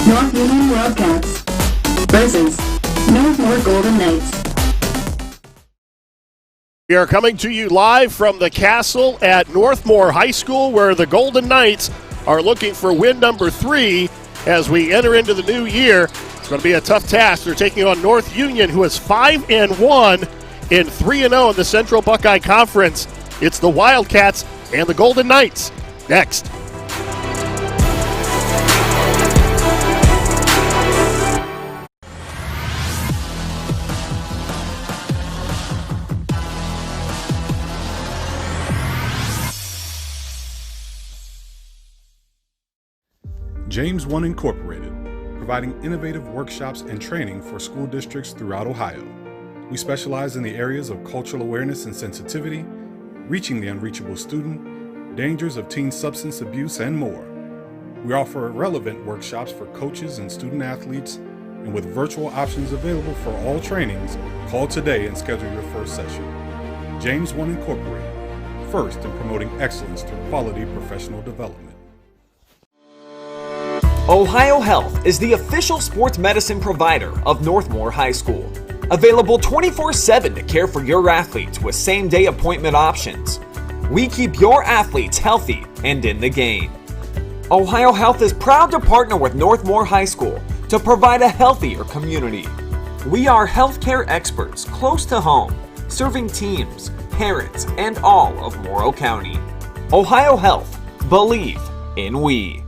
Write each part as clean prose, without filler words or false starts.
North Union Wildcats versus Northmor Golden Knights. We are coming to you live from the castle at Northmor High School, where the Golden Knights are looking for win number 3 as we enter into the new year. It's going to be a tough task. They're taking on North Union, who is 5-1 and 3-0 in the Central Buckeye Conference. It's the Wildcats and the Golden Knights. Next. James One Incorporated, providing innovative workshops and training for school districts throughout Ohio. We specialize in the areas of cultural awareness and sensitivity, reaching the unreachable student, dangers of teen substance abuse, and more. We offer relevant workshops for coaches and student athletes, and with virtual options available for all trainings, call today and schedule your first session. James One Incorporated, first in promoting excellence through quality professional development. Ohio Health is the official sports medicine provider of Northmor High School. Available 24/7 to care for your athletes with same-day appointment options. We keep your athletes healthy and in the game. Ohio Health is proud to partner with Northmor High School to provide a healthier community. We are healthcare experts close to home, serving teams, parents, and all of Morrow County. Ohio Health. Believe in we.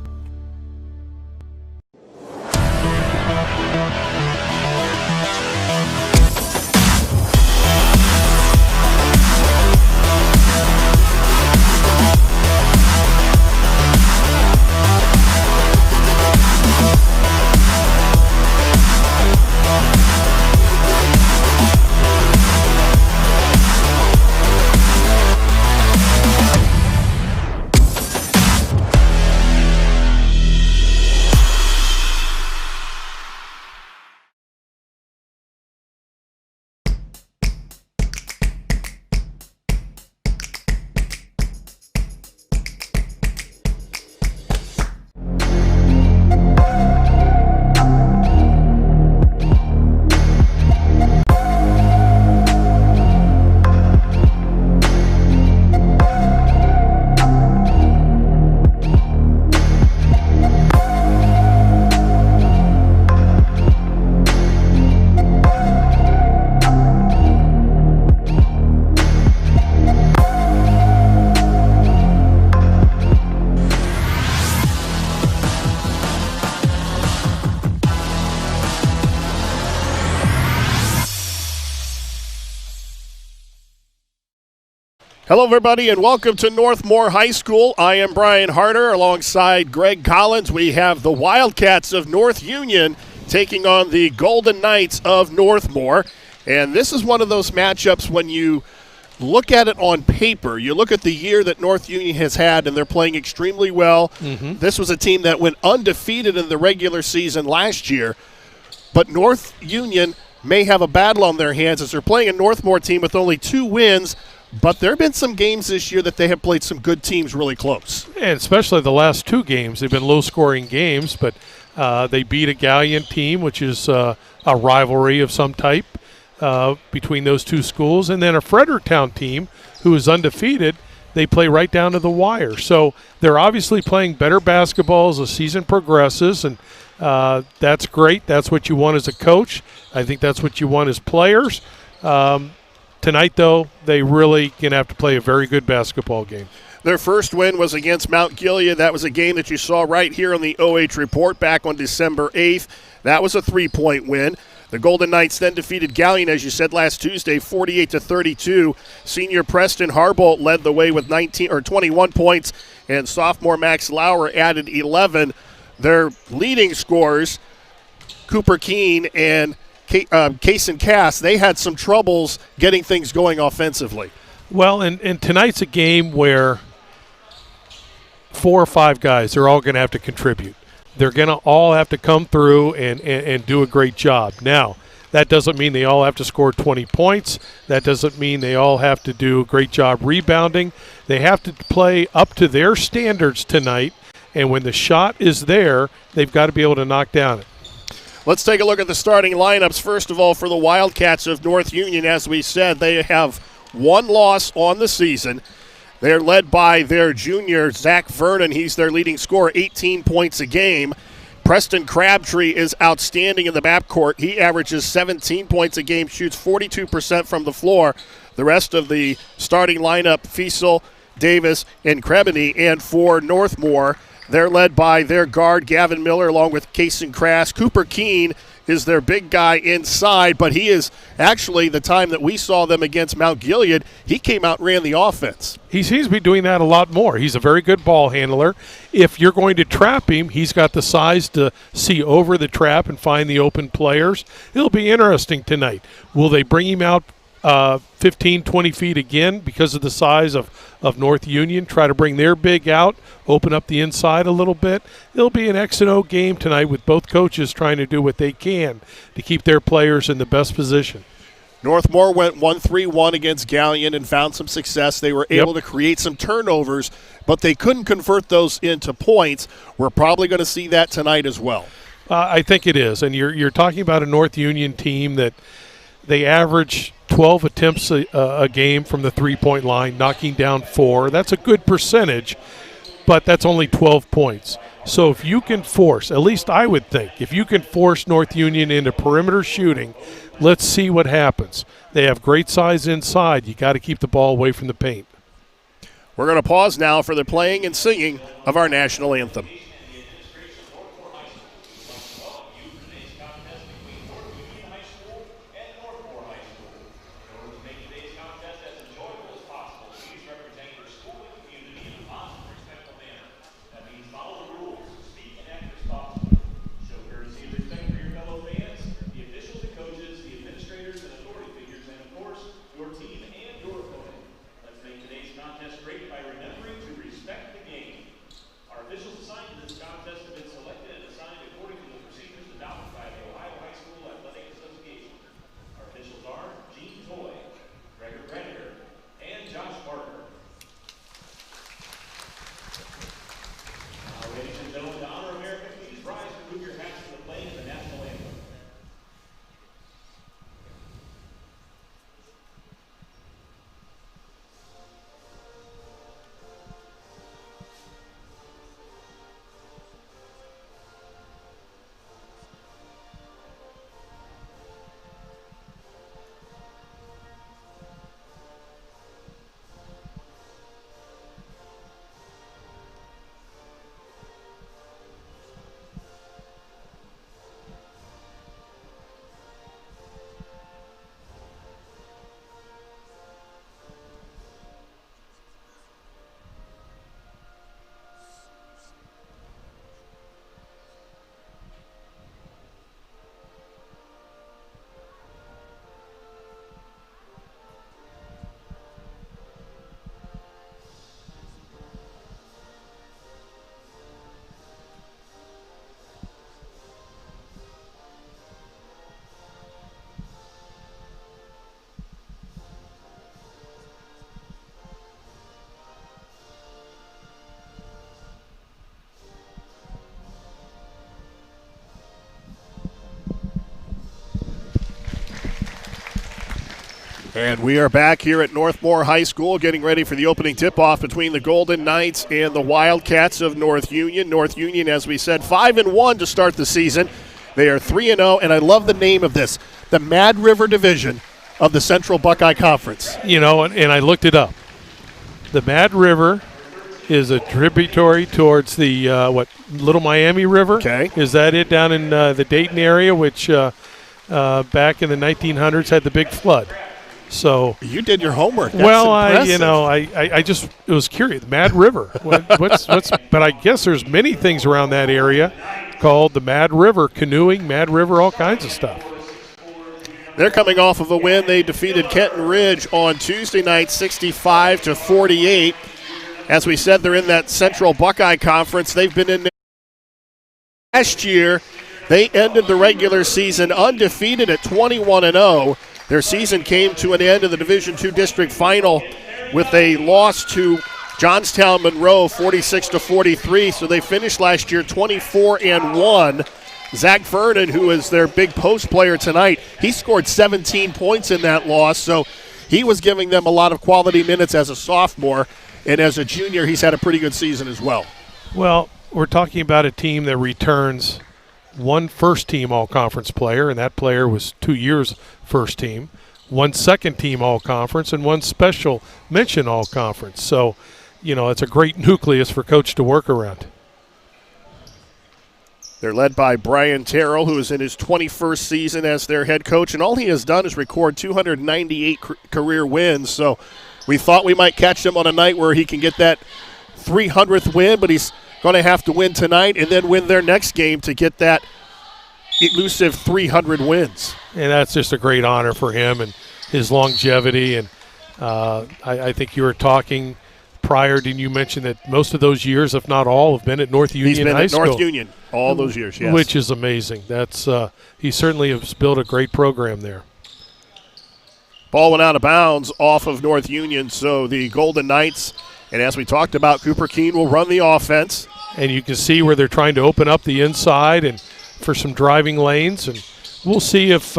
Hello, everybody, and welcome to Northmor High School. I am Brian Harter. Alongside Gregg Collins, we have the Wildcats of North Union taking on the Golden Knights of Northmor. And this is one of those matchups when you look at it on paper, you look at the year that North Union has had, and they're playing extremely well. Mm-hmm. This was a team that went undefeated in the regular season last year. But North Union may have a battle on their hands as they're playing a Northmor team with only 2 wins. But there have been some games this year that they have played some good teams really close. And especially the last 2 games. They've been low-scoring games, but they beat a Galleon team, which is a rivalry of some type between those 2 schools. And then a Fredericktown team who is undefeated. They play right down to the wire. So they're obviously playing better basketball as the season progresses, and that's great. That's what you want as a coach. I think that's what you want as players. Tonight, though, they really going to have to play a very good basketball game. Their first win was against Mount Gilead. That was a game that you saw right here on the OH Report back on December 8th. That was a 3-point win. The Golden Knights then defeated Galleon, as you said, last Tuesday, 48-32. Senior Preston Harbolt led the way with 21 points, and sophomore Max Lauer added 11. Their leading scorers, Cooper Keene and Case and Cass, they had some troubles getting things going offensively. Well, and tonight's a game where 4 or 5 guys are all going to have to contribute. They're going to all have to come through and do a great job. Now, that doesn't mean they all have to score 20 points. That doesn't mean they all have to do a great job rebounding. They have to play up to their standards tonight And when the shot is there, they've got to be able to knock down it. Let's take a look at the starting lineups. First of all, for the Wildcats of North Union, as we said, they have one loss on the season. They're led by their junior, Zach Vernon. He's their leading scorer, 18 points a game. Preston Crabtree is outstanding in the backcourt. He averages 17 points a game, shoots 42% from the floor. The rest of the starting lineup, Fiesel, Davis, and Krebany. And for Northmor, they're led by their guard, Gavin Miller, along with Kason Crass. Cooper Keene is their big guy inside, but he is actually, the time that we saw them against Mount Gilead, he came out and ran the offense. He seems to be doing that a lot more. He's a very good ball handler. If you're going to trap him, he's got the size to see over the trap and find the open players. It'll be interesting tonight. Will they bring him out 15, 20 feet again because of the size of North Union, try to bring their big out, open up the inside a little bit? It'll be an X and O game tonight with both coaches trying to do what they can to keep their players in the best position. Northmor went 1-3-1 against Galleon and found some success. They were able to create some turnovers, but they couldn't convert those into points. We're probably going to see that tonight as well. I think it is, and you're talking about a North Union team that they average 12 attempts a game from the three-point line, knocking down 4. That's a good percentage, but that's only 12 points. So if you can force, at least I would think, if you can force North Union into perimeter shooting, let's see what happens. They have great size inside. You got to keep the ball away from the paint. We're going to pause now for the playing and singing of our national anthem. And we are back here at Northmor High School getting ready for the opening tip-off between the Golden Knights and the Wildcats of North Union. North Union, as we said, 5-1 to start the season. They are 3-0, and I love the name of this, the Mad River Division of the Central Buckeye Conference. You know, and I looked it up. The Mad River is a tributary towards the, Little Miami River. Okay. Is that it down in the Dayton area, which back in the 1900s had the big flood? So you did your homework. That's well, impressive. I just was curious. Mad River. What's? But I guess there's many things around that area called the Mad River, canoeing, Mad River, all kinds of stuff. They're coming off of a win. They defeated Kenton Ridge on Tuesday night, 65-48. As we said, they're in that Central Buckeye Conference. They've been in there last year. They ended the regular season undefeated at 21-0. Their season came to an end in the Division II district final with a loss to Johnstown Monroe 46-43, so they finished last year 24-1. Zach Vernon, who is their big post player tonight, he scored 17 points in that loss, so he was giving them a lot of quality minutes as a sophomore, and as a junior, he's had a pretty good season as well. Well, we're talking about a team that returns one first-team all-conference player, and that player was 2 years first team, one second-team all-conference, and one special mention all-conference. So, it's a great nucleus for Coach to work around. They're led by Brian Terrell, who is in his 21st season as their head coach, and all he has done is record 298 career wins. So we thought we might catch him on a night where he can get that 300th win, but he's going to have to win tonight and then win their next game to get that elusive 300 wins. And that's just a great honor for him and his longevity. And I think you were talking prior, didn't you mention that most of those years, if not all, have been at North Union High School? He's been at North Union all those years, yes. Which is amazing. That's he certainly has built a great program there. Ball went out of bounds off of North Union, so the Golden Knights, and as we talked about, Cooper Keene will run the offense. And you can see where they're trying to open up the inside and for some driving lanes, and we'll see if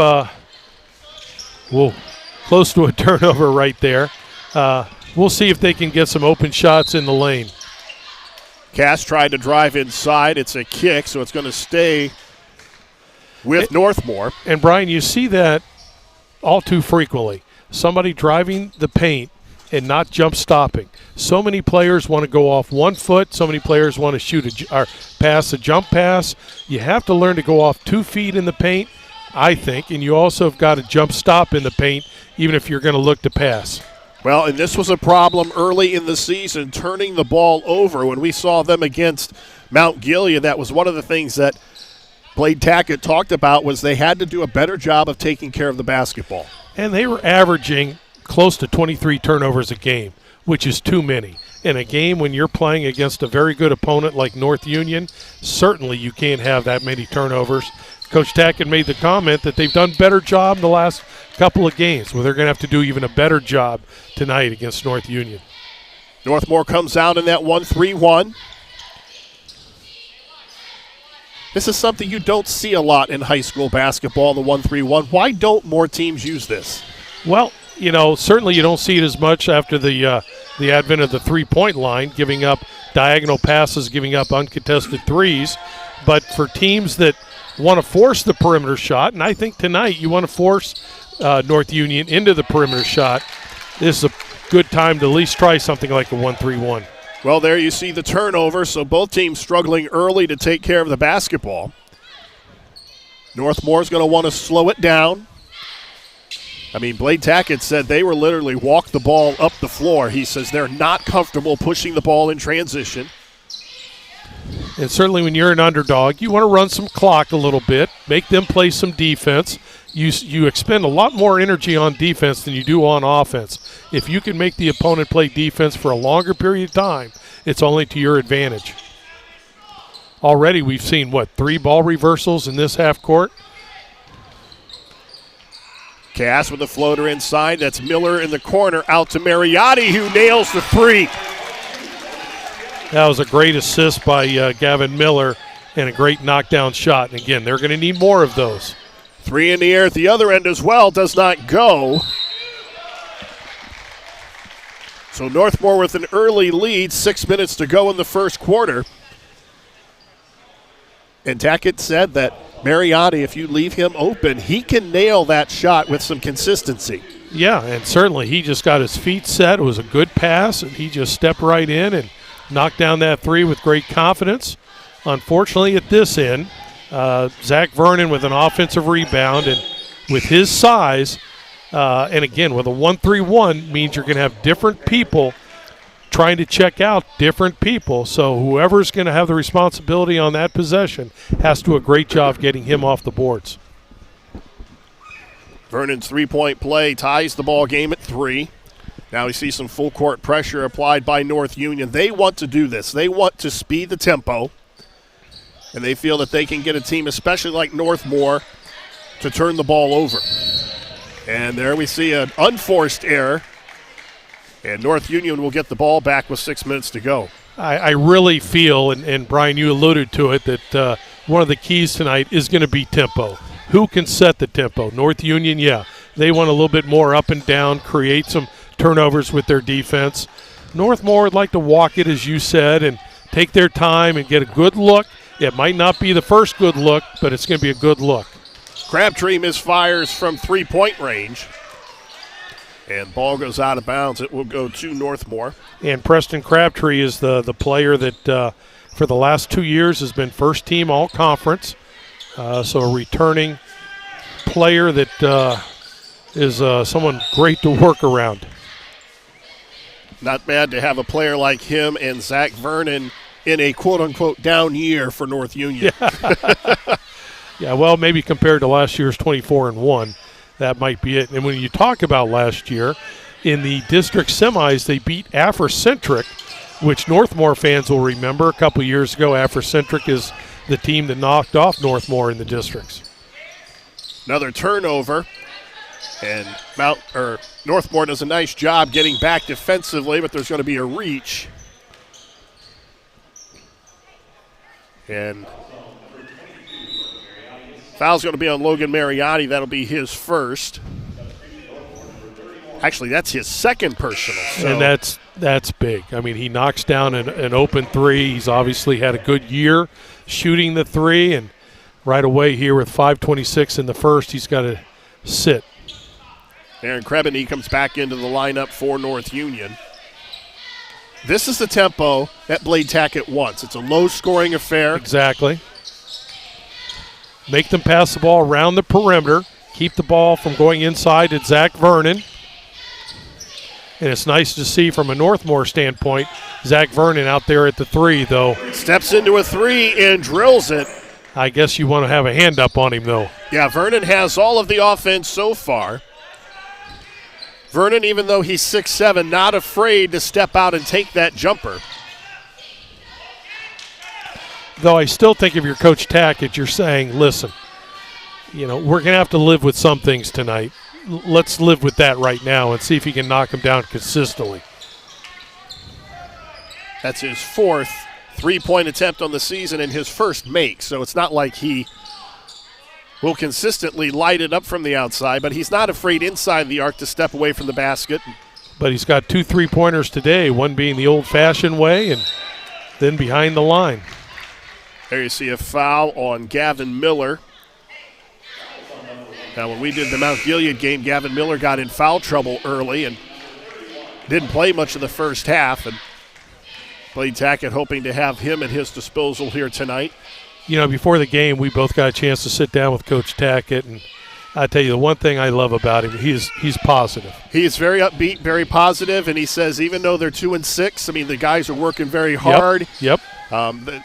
close to a turnover right there. We'll see if they can get some open shots in the lane. Cass tried to drive inside. It's a kick, so it's going to stay with Northmor. And, Brian, you see that all too frequently. Somebody driving the paint and not jump stopping. So many players want to go off 1 foot. So many players want to shoot or pass a jump pass. You have to learn to go off 2 feet in the paint, I think, and you also have got to jump stop in the paint even if you're going to look to pass. Well, and this was a problem early in the season, turning the ball over. When we saw them against Mount Gilead, that was one of the things that Blade Tackett talked about, was they had to do a better job of taking care of the basketball. And they were averaging close to 23 turnovers a game, which is too many. In a game when you're playing against a very good opponent like North Union, certainly you can't have that many turnovers. Coach Tackett made the comment that they've done a better job in the last couple of games, where they're going to have to do even a better job tonight against North Union. Northmor comes out in that 1-3-1. This is something you don't see a lot in high school basketball, the 1-3-1. Why don't more teams use this? Well, certainly you don't see it as much after the advent of the three-point line, giving up diagonal passes, giving up uncontested threes. But for teams that want to force the perimeter shot, and I think tonight you want to force North Union into the perimeter shot, this is a good time to at least try something like a 1-3-1. Well, there you see the turnover, so both teams struggling early to take care of the basketball. Northmore's going to want to slow it down. I mean, Blade Tackett said they were literally walk the ball up the floor. He says they're not comfortable pushing the ball in transition. And certainly when you're an underdog, you want to run some clock a little bit, make them play some defense. You expend a lot more energy on defense than you do on offense. If you can make the opponent play defense for a longer period of time, it's only to your advantage. Already we've seen, 3 ball reversals in this half court? Cass with a floater inside. That's Miller in the corner, out to Mariotti, who nails the 3. That was a great assist by Gavin Miller and a great knockdown shot. And again, they're going to need more of those. 3 in the air at the other end as well, does not go. So Northmor with an early lead, 6 minutes to go in the first quarter. And Tackett said that Mariotti, if you leave him open, he can nail that shot with some consistency. Yeah, and certainly he just got his feet set. It was a good pass, and he just stepped right in and knocked down that 3 with great confidence. Unfortunately, at this end, Zach Vernon with an offensive rebound, and with his size, and again, with a 1-3-1 means you're going to have different people trying to check out different people. So whoever's going to have the responsibility on that possession has to do a great job getting him off the boards. Vernon's three-point play ties the ball game at 3. Now we see some full court pressure applied by North Union. They want to do this. They want to speed the tempo, and they feel that they can get a team, especially like Northmor, to turn the ball over. And there we see an unforced error And North Union will get the ball back with 6 minutes to go. I really feel, and Brian, you alluded to it, that one of the keys tonight is going to be tempo. Who can set the tempo? North Union, yeah. They want a little bit more up and down, create some turnovers with their defense. Northmor would like to walk it, as you said, and take their time and get a good look. It might not be the first good look, but it's going to be a good look. Crabtree misfires from three-point range. And ball goes out of bounds. It will go to Northmor. And Preston Crabtree is the player that for the last 2 years has been first team all-conference. So a returning player that is someone great to work around. Not bad to have a player like him and Zach Vernon in a quote-unquote down year for North Union. Yeah, well, maybe compared to last year's 24-1, that might be it. And when you talk about last year, in the district semis, they beat Afrocentric, which Northmor fans will remember. A couple years ago, Afrocentric is the team that knocked off Northmor in the districts. Another turnover, and Northmor does a nice job getting back defensively, but there's going to be a reach. And foul's going to be on Logan Mariotti. That'll be his first. Actually, that's his second personal. So. And that's big. I mean, he knocks down an open three. He's obviously had a good year shooting the three, and right away here with 5:26 in the first, he's got to sit. Aaron Krebany comes back into the lineup for North Union. This is the tempo that Blade Tackett wants. It's a low-scoring affair. Exactly. Make them pass the ball around the perimeter. Keep the ball from going inside to Zach Vernon. And it's nice to see from a Northmor standpoint, Zach Vernon out there at the three, though. Steps into a three and drills it. I guess you want to have a hand up on him, though. Yeah, Vernon has all of the offense so far. Vernon, even though he's 6'7", not afraid to step out and take that jumper. Though I still think if you're Coach Tackett, you're saying, listen, we're going to have to live with some things tonight. Let's live with that right now and see if he can knock him down consistently. That's his fourth three-point attempt on the season and his first make, so it's not like he will consistently light it up from the outside, but he's not afraid inside the arc to step away from the basket. But he's got 2 3-pointers today, one being the old-fashioned way and then behind the line. There you see a foul on Gavin Miller. Now, when we did the Mount Gilead game, Gavin Miller got in foul trouble early and didn't play much of the first half. And Blade Tackett hoping to have him at his disposal here tonight. Before the game, we both got a chance to sit down with Coach Tackett, and I tell you, the one thing I love about him, he's positive. He is very upbeat, very positive, and he says even though they're 2-6, I mean, the guys are working very hard. Yep.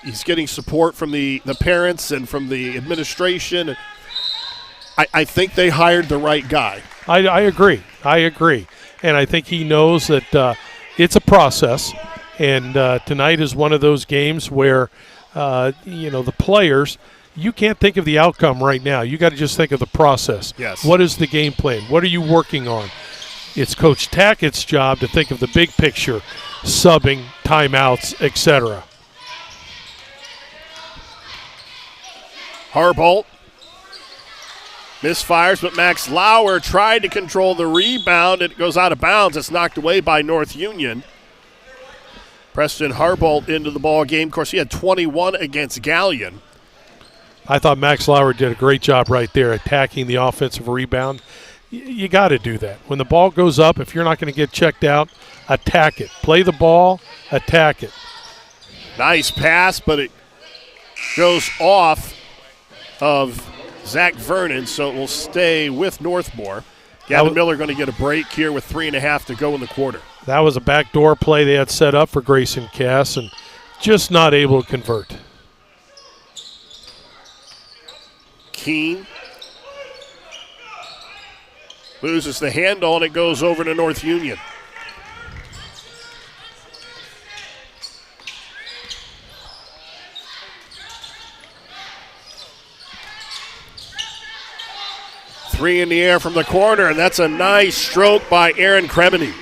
He's getting support from the parents and from the administration. I think they hired the right guy. I agree. And I think he knows that it's a process, and tonight is one of those games where, the players, you can't think of the outcome right now. You got to just think of the process. Yes. What is the game plan? What are you working on? It's Coach Tackett's job to think of the big picture, subbing, timeouts, etc. Harbolt misfires, but Max Lauer tried to control the rebound. It goes out of bounds. It's knocked away by North Union. Preston Harbolt into the ball game. Of course, he had 21 against Gallion. I thought Max Lauer did a great job right there attacking the offensive rebound. You got to do that. When the ball goes up, if you're not going to get checked out, attack it. Play the ball, attack it. Nice pass, but it goes off of Zach Vernon, so it will stay with Northmor. Gavin Miller going to get a break here with 3.5 to go in the quarter. That was a backdoor play they had set up for Grayson Cass and just not able to convert. Keene loses the handle, and it goes over to North Union. Three in the air from the corner, and that's a nice stroke by Aaron Krebany.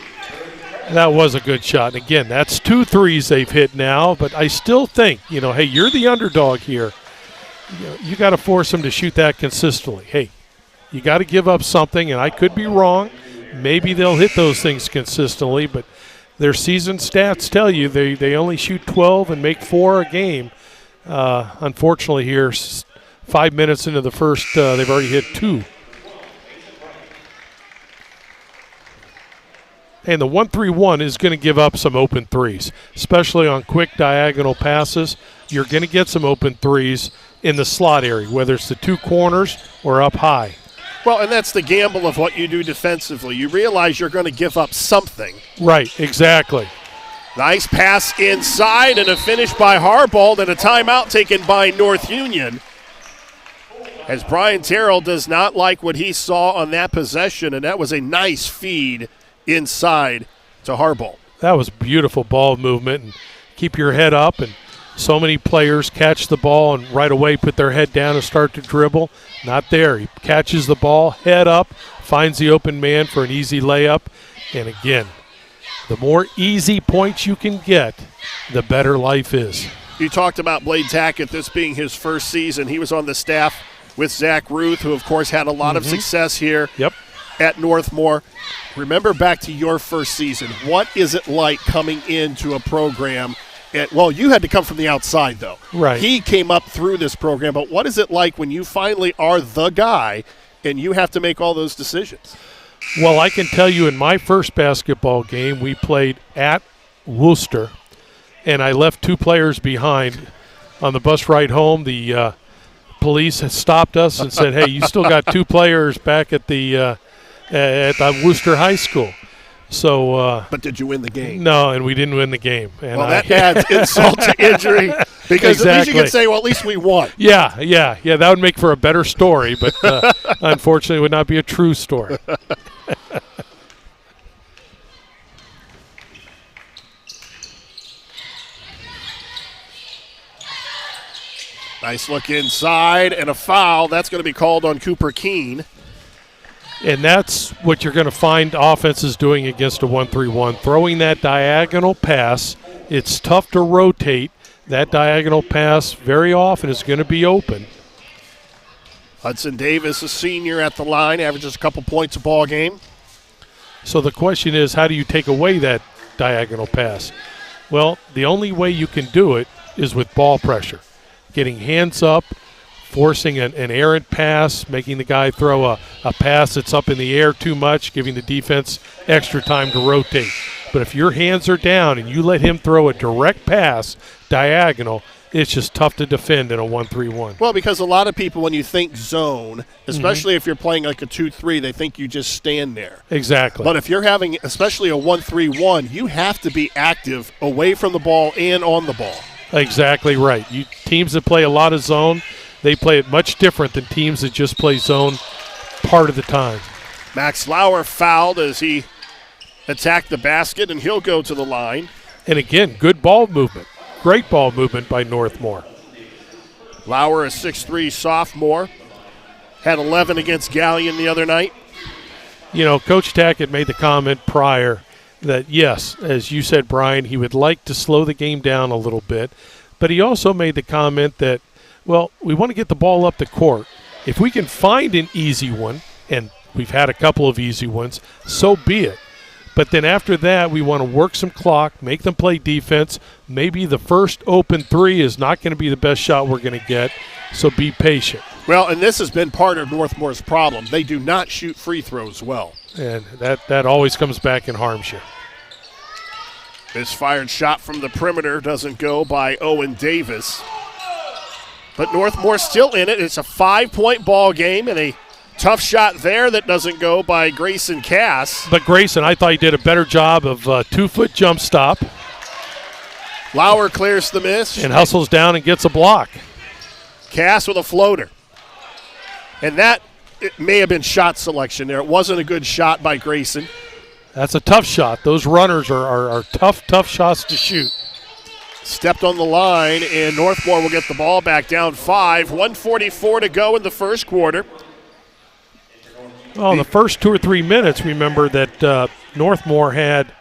That was a good shot. And again, that's 2 threes they've hit now, but I still think, hey, you're the underdog here. You got to force them to shoot that consistently. Hey, you got to give up something, and I could be wrong. Maybe they'll hit those things consistently, but their season stats tell you they only shoot 12 and make 4 a game. Unfortunately here, 5 minutes into the first, they've already hit 2. And the 1-3-1 is going to give up some open threes, especially on quick diagonal passes. You're going to get some open threes in the slot area, whether it's the 2 corners or up high. Well, and that's the gamble of what you do defensively. You realize you're going to give up something. Right, exactly. Nice pass inside and a finish by Harbaugh and a timeout taken by North Union. As Brian Terrell does not like what he saw on that possession, and that was a nice feed inside to Harbaugh. That was beautiful ball movement, and keep your head up, and so many players catch the ball and right away put their head down and start to dribble. Not there. He catches the ball, head up, finds the open man for an easy layup, and again, the more easy points you can get, the better life is. You talked about Blade Tackett, this being his first season. He was on the staff with Zach Ruth, who of course had a lot of success here at Northmor. Remember back to your first season. What is it like coming into a program? Well, you had to come from the outside, though. Right. He came up through this program, but what is it like when you finally are the guy and you have to make all those decisions? Well, I can tell you in my first basketball game, we played at Worcester, and I left 2 players behind. On the bus ride home, the police had stopped us and said, hey, you still got 2 players back at the Worcester High School. So, but did you win the game? No, and we didn't win the game. And well, that adds insult to injury because exactly. At least you can say, well, at least we won. Yeah, that would make for a better story, but unfortunately it would not be a true story. Nice look inside and a foul. That's going to be called on Cooper Keene. And that's what you're going to find offenses doing against a 1-3-1, throwing that diagonal pass. It's tough to rotate. That diagonal pass very often is going to be open. Hudson Davis, a senior at the line, averages a couple points a ball game. So the question is, how do you take away that diagonal pass? Well, the only way you can do it is with ball pressure, getting hands up, forcing an errant pass, making the guy throw a pass that's up in the air too much, giving the defense extra time to rotate. But if your hands are down and you let him throw a direct pass diagonal, it's just tough to defend in a 1-3-1. Well, because a lot of people, when you think zone, especially if you're playing like a 2-3, they think you just stand there. Exactly. But if you're having, especially a 1-3-1, you have to be active away from the ball and on the ball. Exactly right. Teams that play a lot of zone, they play it much different than teams that just play zone part of the time. Max Lauer fouled as he attacked the basket, and he'll go to the line. And again, good ball movement. Great ball movement by Northmor. Lauer, a 6'3 sophomore, had 11 against Galleon the other night. Coach Tackett made the comment prior that, yes, as you said, Brian, he would like to slow the game down a little bit. But he also made the comment that, well, we want to get the ball up the court. If we can find an easy one, and we've had a couple of easy ones, so be it. But then after that, we want to work some clock, make them play defense. Maybe the first open 3 is not going to be the best shot we're going to get, so be patient. Well, and this has been part of Northmore's problem. They do not shoot free throws well. And that always comes back and harms you. This fired shot from the perimeter doesn't go by Owen Davis. But Northmore still in it. It's a 5-point ball game, and a tough shot there that doesn't go by Grayson Cass. But Grayson, I thought he did a better job of 2-foot jump stop. Lauer clears the miss. And hustles down and gets a block. Cass with a floater. And that it may have been shot selection there. It wasn't a good shot by Grayson. That's a tough shot. Those runners are tough shots to shoot. Stepped on the line, and Northmore will get the ball back down 5. 1:44 to go in the first quarter. Well, in the first 2 or 3 minutes, remember that Northmore had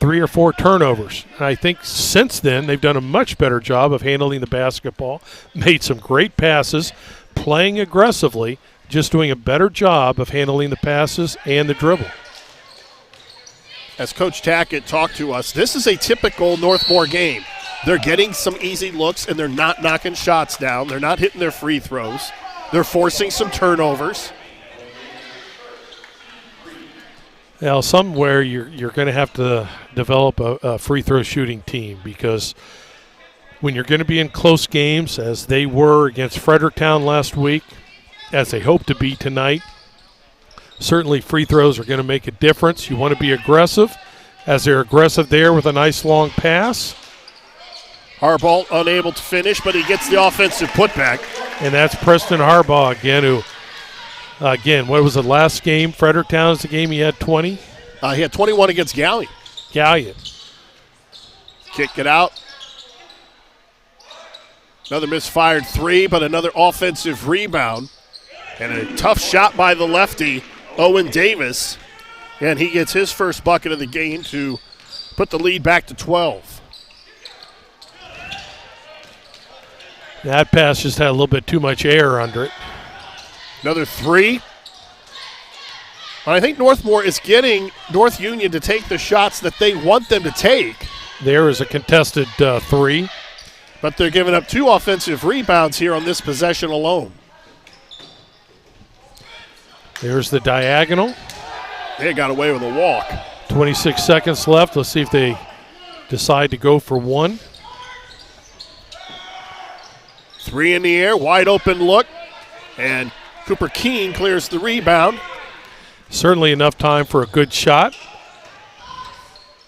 3 or 4 turnovers. And I think since then they've done a much better job of handling the basketball, made some great passes, playing aggressively, just doing a better job of handling the passes and the dribble. As Coach Tackett talked to us, this is a typical Northmor game. They're getting some easy looks, and they're not knocking shots down. They're not hitting their free throws. They're forcing some turnovers. Now, somewhere you're going to have to develop a free throw shooting team, because when you're going to be in close games, as they were against Fredericktown last week, as they hope to be tonight, certainly free throws are going to make a difference. You want to be aggressive, as they're aggressive there with a nice long pass. Harbaugh unable to finish, but he gets the offensive putback. And that's Preston Harbaugh again, who, what was the last game? Fredericktown is the game he had 20? He had 21 against Gallion. Kick it out. Another misfired 3, but another offensive rebound. And a tough shot by the lefty, Owen Davis. And he gets his first bucket of the game to put the lead back to 12. That pass just had a little bit too much air under it. Another 3. I think Northmor is getting North Union to take the shots that they want them to take. There is a contested 3. But they're giving up 2 offensive rebounds here on this possession alone. There's the diagonal. They got away with a walk. 26 seconds left. Let's see if they decide to go for 1. 3 in the air, wide open look, and Cooper Keene clears the rebound. Certainly enough time for a good shot.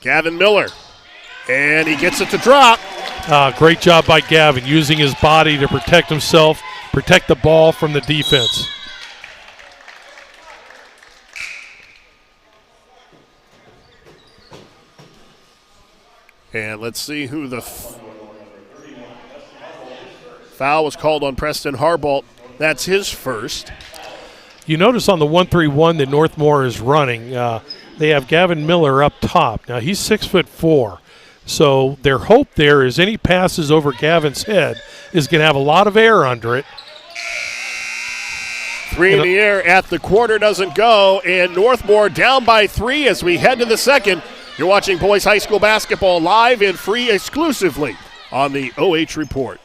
Gavin Miller, and he gets it to drop. Great job by Gavin, using his body to protect himself, protect the ball from the defense. And let's see who the foul was called on Preston Harbaugh. That's his first. You notice on the 1-3-1 that Northmor is running, they have Gavin Miller up top. Now, he's 6'4", so their hope there is any passes over Gavin's head is going to have a lot of air under it. 3 in the air at the quarter doesn't go, and Northmor down by 3 as we head to the second. You're watching boys high school basketball live and free exclusively on the OH Report.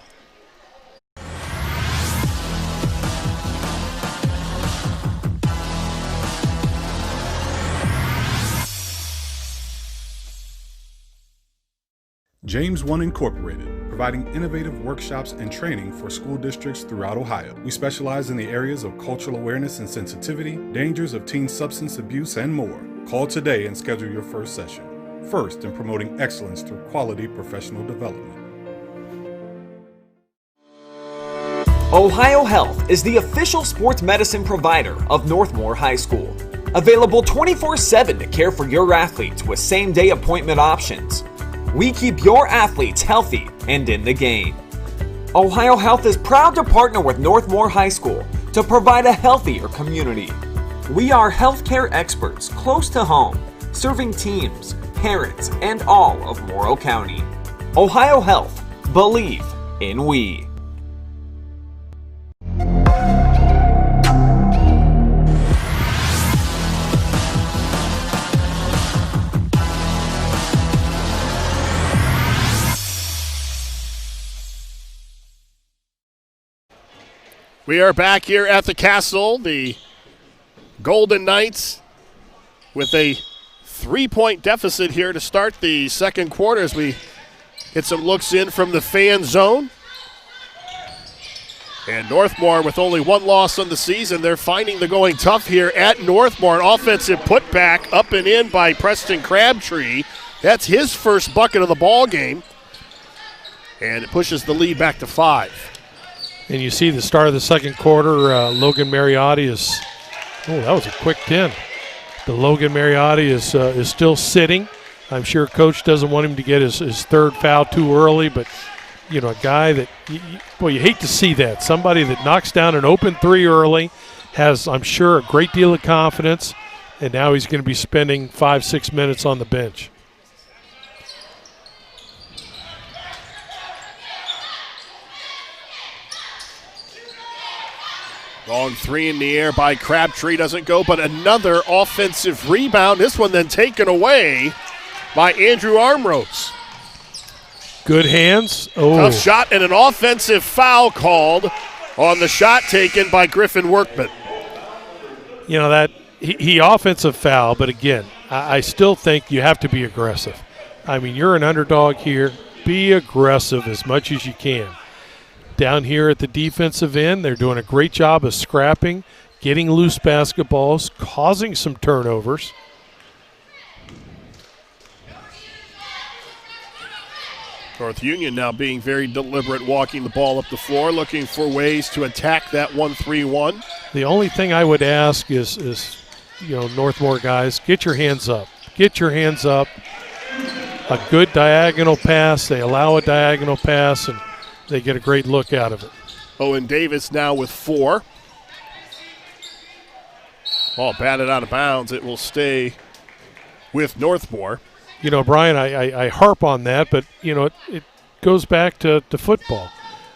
James One Incorporated, providing innovative workshops and training for school districts throughout Ohio. We specialize in the areas of cultural awareness and sensitivity, dangers of teen substance abuse, and more. Call today and schedule your first session. First in promoting excellence through quality professional development. Ohio Health is the official sports medicine provider of Northmor High School. Available 24/7 to care for your athletes with same-day appointment options. We keep your athletes healthy and in the game. Ohio Health is proud to partner with Northmor High School to provide a healthier community. We are healthcare experts close to home, serving teams, parents, and all of Morrow County. Ohio Health. Believe in we. We are back here at the Castle. The Golden Knights with a 3-point deficit here to start the second quarter as we get some looks in from the fan zone. And Northmor with only 1 loss on the season. They're finding the going tough here at Northmor. An offensive putback up and in by Preston Crabtree. That's his first bucket of the ball game. And it pushes the lead back to 5. And you see the start of the second quarter, Logan Mariotti is, that was a quick 10. The Logan Mariotti is still sitting. I'm sure Coach doesn't want him to get his third foul too early, but, a guy that, you hate to see that. Somebody that knocks down an open 3 early, has, I'm sure, a great deal of confidence, and now he's going to be spending 5-6 minutes on the bench. Long three in the air by Crabtree, doesn't go, but another offensive rebound. This one then taken away by Andrew Armrose. Good hands. Oh, Tough shot and an offensive foul called on the shot taken by Griffin Workman. You know, that he offensive foul, but again, I still think you have to be aggressive. I mean, you're an underdog here. Be aggressive as much as you can. Down here at the defensive end, they're doing a great job of scrapping, getting loose basketballs, causing some turnovers. North Union now being very deliberate, walking the ball up the floor, looking for ways to attack that 1-3-1. The only thing I would ask is Northmor guys, get your hands up. Get your hands up. A good diagonal pass. They allow a diagonal pass, and they get a great look out of it. Owen Davis now with 4. Ball batted out of bounds. It will stay with Northmor. You know, Brian, I harp on that, but, it goes back to football.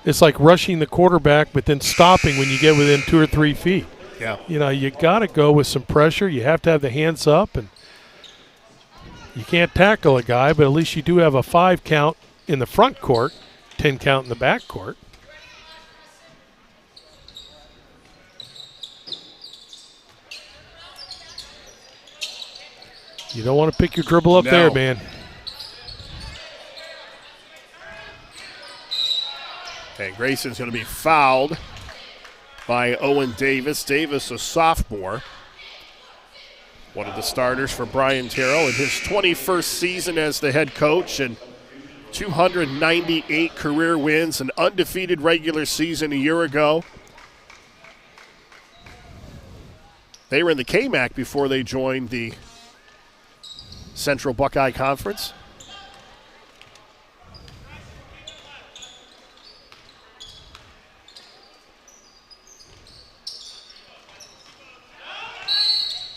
It's like rushing the quarterback but then stopping when you get within 2 or 3 feet. Yeah. You got to go with some pressure. You have to have the hands up, and you can't tackle a guy, but at least you do have a 5 count in the front court, 10 count in the back court. You don't want to pick your dribble up there, man. And Grayson's going to be fouled by Owen Davis. Davis, a sophomore. One of the starters for Brian Terrell in his 21st season as the head coach, and 298 career wins, an undefeated regular season a year ago. They were in the KMAC before they joined the Central Buckeye Conference.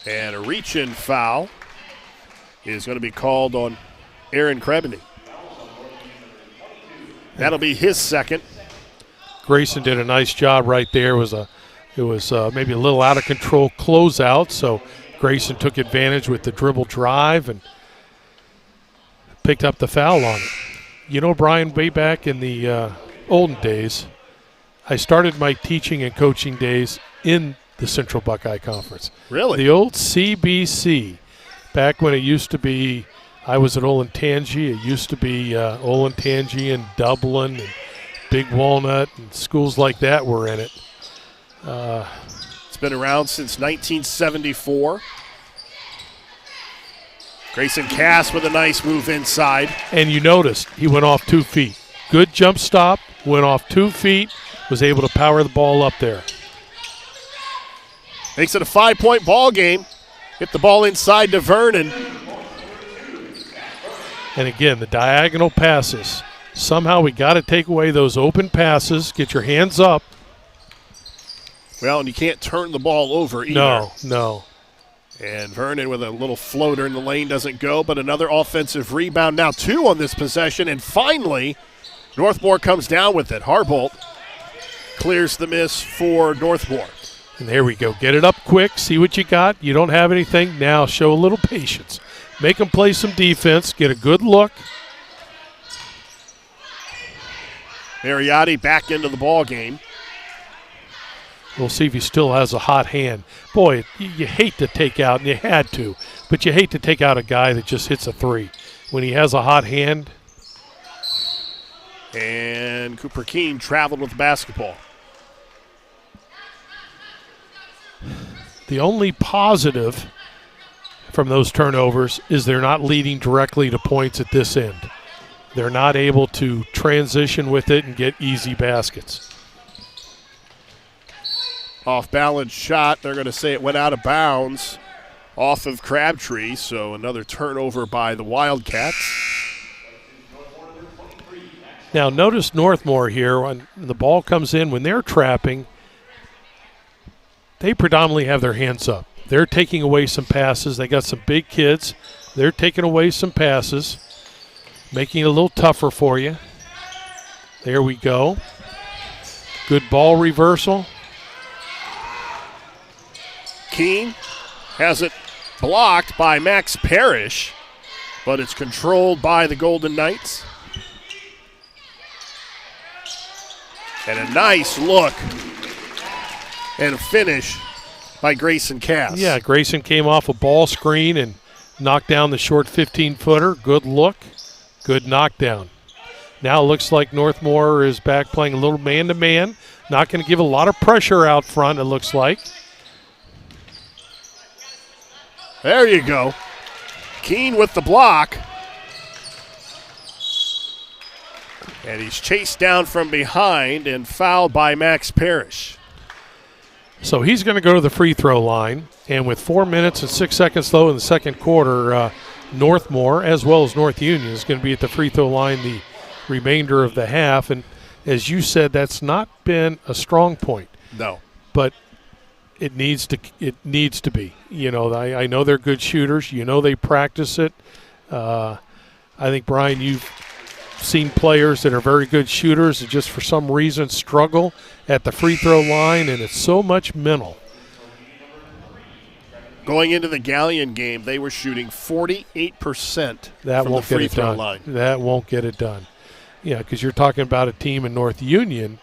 And a reach-in foul is going to be called on Aaron Krebany. That'll be his second. Grayson did a nice job right there. It was maybe a little out of control closeout, so Grayson took advantage with the dribble drive and picked up the foul on it. You know, Brian, way back in the olden days, I started my teaching and coaching days in the Central Buckeye Conference. Really? The old CBC, back when it used to be, I was at Olentangy. It used to be Olentangy and Dublin and Big Walnut, and schools like that were in it. It's been around since 1974. Grayson Cass with a nice move inside. And you noticed he went off 2 feet. Good jump stop, went off 2 feet, was able to power the ball up there. Makes it a 5-point ball game. Hit the ball inside to Vernon. And again, the diagonal passes. Somehow we got to take away those open passes, get your hands up. Well, and you can't turn the ball over either. No. And Vernon with a little floater in the lane doesn't go, but another offensive rebound. Now 2 on this possession, and finally, Northmor comes down with it. Harbolt clears the miss for Northmor. And there we go. Get it up quick, see what you got. You don't have anything. Now show a little patience. Make them play some defense, get a good look. Mariotti back into the ball game. We'll see if he still has a hot hand. Boy, you hate to take out, and you had to, but you hate to take out a guy that just hits a 3. When he has a hot hand. And Cooper Keene traveled with the basketball. The only positive from those turnovers is they're not leading directly to points at this end. They're not able to transition with it and get easy baskets. Off-balance shot. They're going to say it went out of bounds off of Crabtree, so another turnover by the Wildcats. Now, notice Northmor here. When the ball comes in, when they're trapping, they predominantly have their hands up. They're taking away some passes. They got some big kids. They're taking away some passes, making it a little tougher for you. There we go. Good ball reversal. Keene has it blocked by Max Parrish, but it's controlled by the Golden Knights. And a nice look and finish by Grayson Cass. Yeah, Grayson came off a ball screen and knocked down the short 15-footer. Good look, good knockdown. Now it looks like Northmor is back playing a little man-to-man. Not going to give a lot of pressure out front, it looks like. There you go. Keene with the block. And he's chased down from behind and fouled by Max Parrish. So he's going to go to the free throw line. And with 4 minutes and 6 seconds, though, in the second quarter, Northmor, as well as North Union, is going to be at the free throw line the remainder of the half. And as you said, that's not been a strong point. No. But it needs to be. You know, I know they're good shooters. You know they practice it. I think, Brian, you've seen players that are very good shooters that just for some reason struggle at the free throw line, and it's so much mental. Going into the Galleon game, they were shooting 48% That from won't the free get it throw done. line. That won't get it done. Yeah, because you're talking about a team in North Union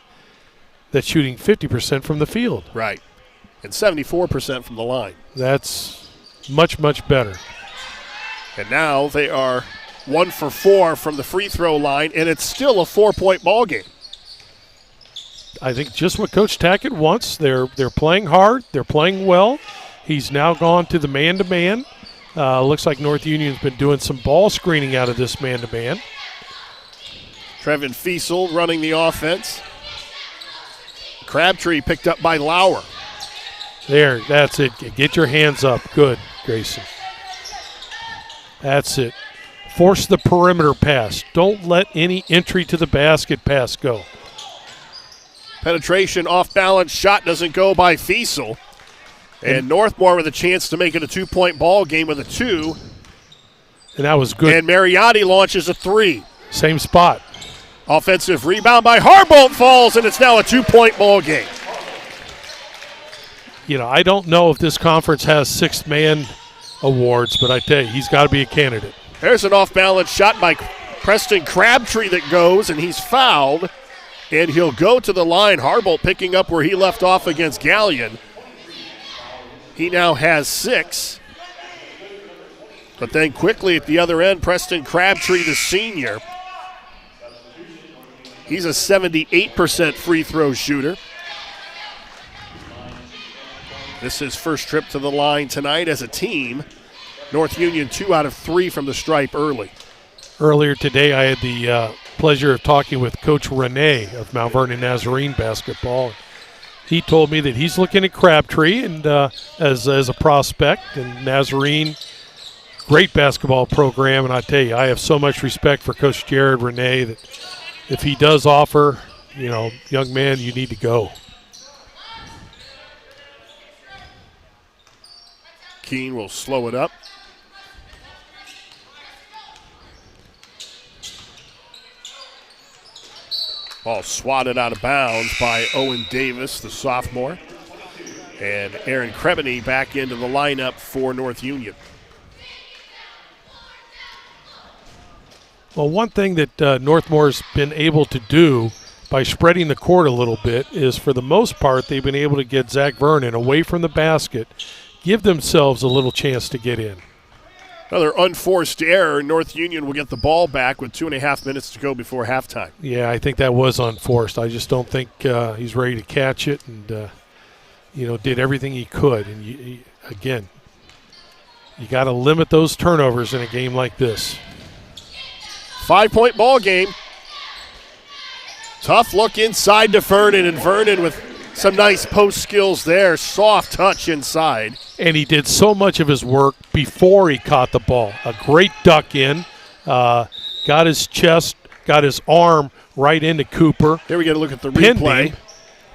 that's shooting 50% from the field. Right. And 74% from the line. That's much, much better. And now they are 1 for 4 from the free throw line, and it's still a 4-point ball game. I think just what Coach Tackett wants. They're playing hard. They're playing well. He's now gone to the man-to-man. Looks like North Union's been doing some ball screening out of this man-to-man. Trevin Fiesel running the offense. Crabtree picked up by Lauer. There, that's it. Get your hands up. Good, Grayson. That's it. Force the perimeter pass. Don't let any entry to the basket pass go. Penetration off balance shot doesn't go by Fiesel. And Northmor with a chance to make it a 2-point ball game with a 2. And that was good. And Mariotti launches a 3. Same spot. Offensive rebound by Harbolt falls, and it's now a 2-point ball game. You know, I don't know if this conference has sixth man awards, but I tell you, he's got to be a candidate. There's an off-balance shot by Preston Crabtree that goes, and he's fouled. And he'll go to the line. Harbolt picking up where he left off against Galleon. He now has 6. But then quickly at the other end, Preston Crabtree, the senior. He's a 78% free throw shooter. This is his first trip to the line tonight as a team. North Union 2 out of 3 from the stripe early. Earlier today, I had the pleasure of talking with Coach Renee of Mount Vernon Nazarene basketball. He told me that he's looking at Crabtree and as a prospect, and Nazarene, great basketball program. And I tell you, I have so much respect for Coach Jared Renee that if he does offer, you know, young man, you need to go. Keene will slow it up. Ball swatted out of bounds by Owen Davis, the sophomore. And Aaron Krebany back into the lineup for North Union. Well, one thing that Northmore's been able to do by spreading the court a little bit is, for the most part, they've been able to get Zach Vernon away from the basket, give themselves a little chance to get in. Another unforced error. North Union will get the ball back with 2.5 minutes to go before halftime. Yeah, I think that was unforced. I just don't think he's ready to catch it, and did everything he could. And again, you got to limit those turnovers in a game like this. 5-point ball game. Tough look inside to Vernon, and Vernon with some nice post skills there. Soft touch inside. And he did so much of his work before he caught the ball. A great duck in. Got his chest, got his arm right into Cooper. Here we get a look at the Pinned replay. him.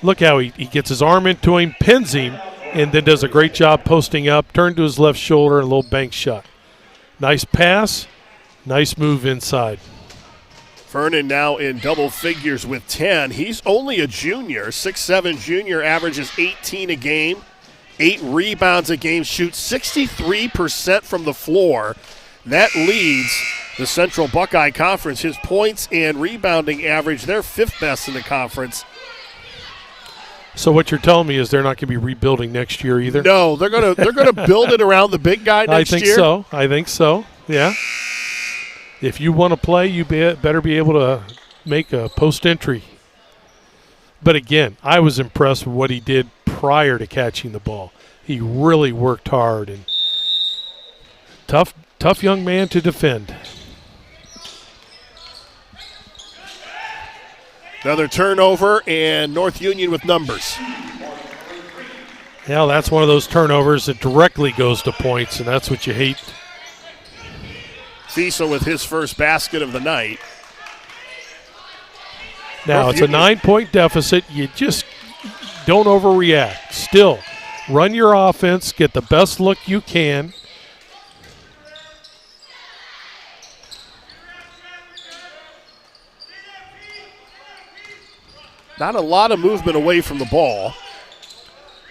Look how he gets his arm into him, pins him, and then does a great job posting up, turn to his left shoulder, and a little bank shot. Nice pass, nice move inside. Vernon now in double figures with 10. He's only a junior, 6'7" junior, averages 18 a game. 8 rebounds a game, shoots 63% from the floor. That leads the Central Buckeye Conference. His points and rebounding average, they're 5th best in the conference. So what you're telling me is they're not going to be rebuilding next year either? No, they're gonna build it around the big guy next year. I think so. Yeah. If you want to play, you better be able to make a post entry. But again, I was impressed with what he did prior to catching the ball. He really worked hard and tough young man to defend. Another turnover, and North Union with numbers. Yeah, that's one of those turnovers that directly goes to points, and that's what you hate. Fiesel with his first basket of the night. Now, it's a 9-point deficit. You just don't overreact. Still, run your offense, get the best look you can. Not a lot of movement away from the ball.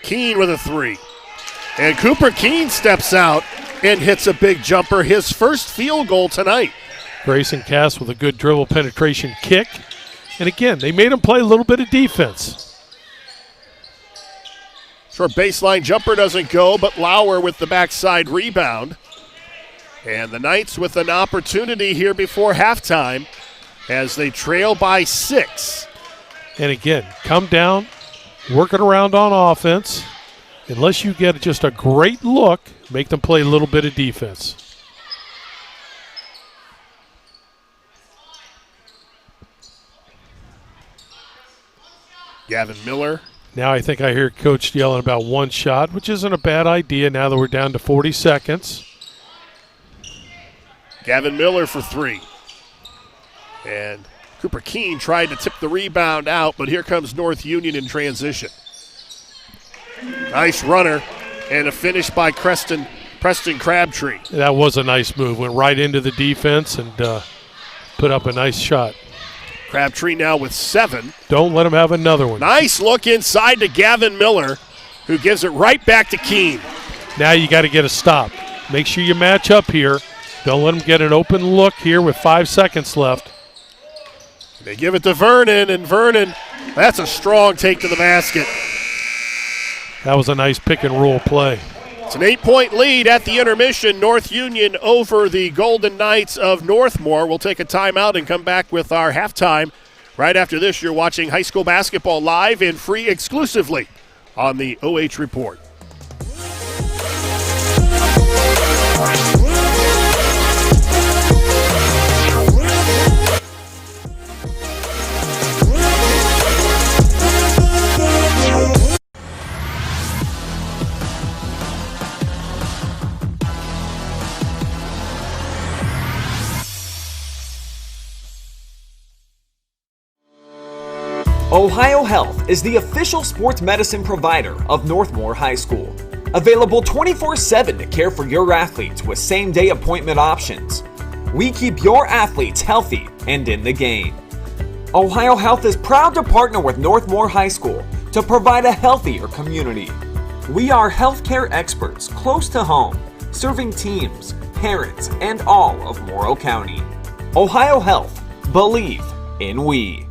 Keene with a 3. And Cooper Keene steps out and hits a big jumper, his first field goal tonight. Grayson Cass with a good dribble penetration kick. And again, they made him play a little bit of defense. Short baseline jumper doesn't go, but Lauer with the backside rebound. And the Knights with an opportunity here before halftime as they trail by 6. And again, come down, working around on offense. Unless you get just a great look, make them play a little bit of defense. Gavin Miller. Now I think I hear Coach yelling about one shot, which isn't a bad idea now that we're down to 40 seconds. Gavin Miller for 3. And Cooper Keene tried to tip the rebound out, but here comes North Union in transition. Nice runner, and a finish by Preston Crabtree. That was a nice move. Went right into the defense and put up a nice shot. Crabtree now with 7. Don't let him have another one. Nice look inside to Gavin Miller, who gives it right back to Keene. Now you got to get a stop. Make sure you match up here. Don't let him get an open look here with 5 seconds left. They give it to Vernon, and Vernon, that's a strong take to the basket. That was a nice pick and roll play. It's an 8-point lead at the intermission. North Union over the Golden Knights of Northmor. We'll take a timeout and come back with our halftime. Right after this, you're watching high school basketball live and free exclusively on the OH Report. Ohio Health is the official sports medicine provider of Northmor High School. Available 24/7 to care for your athletes with same-day appointment options. We keep your athletes healthy and in the game. Ohio Health is proud to partner with Northmor High School to provide a healthier community. We are healthcare experts close to home, serving teams, parents, and all of Morrow County. Ohio Health. Believe in we.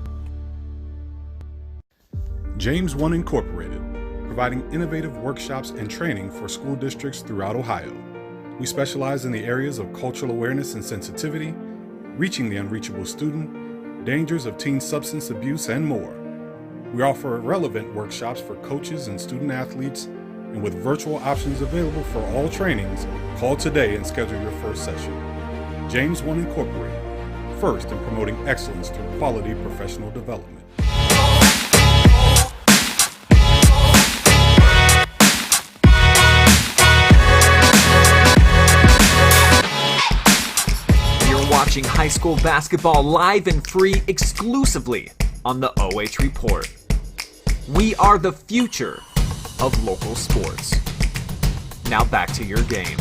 James One Incorporated, providing innovative workshops and training for school districts throughout Ohio. We specialize in the areas of cultural awareness and sensitivity, reaching the unreachable student, dangers of teen substance abuse, and more. We offer relevant workshops for coaches and student athletes, and with virtual options available for all trainings, call today and schedule your first session. James One Incorporated, first in promoting excellence through quality professional development. Watching high school basketball live and free exclusively on the OH Report. We are the future of local sports. Now back to your game.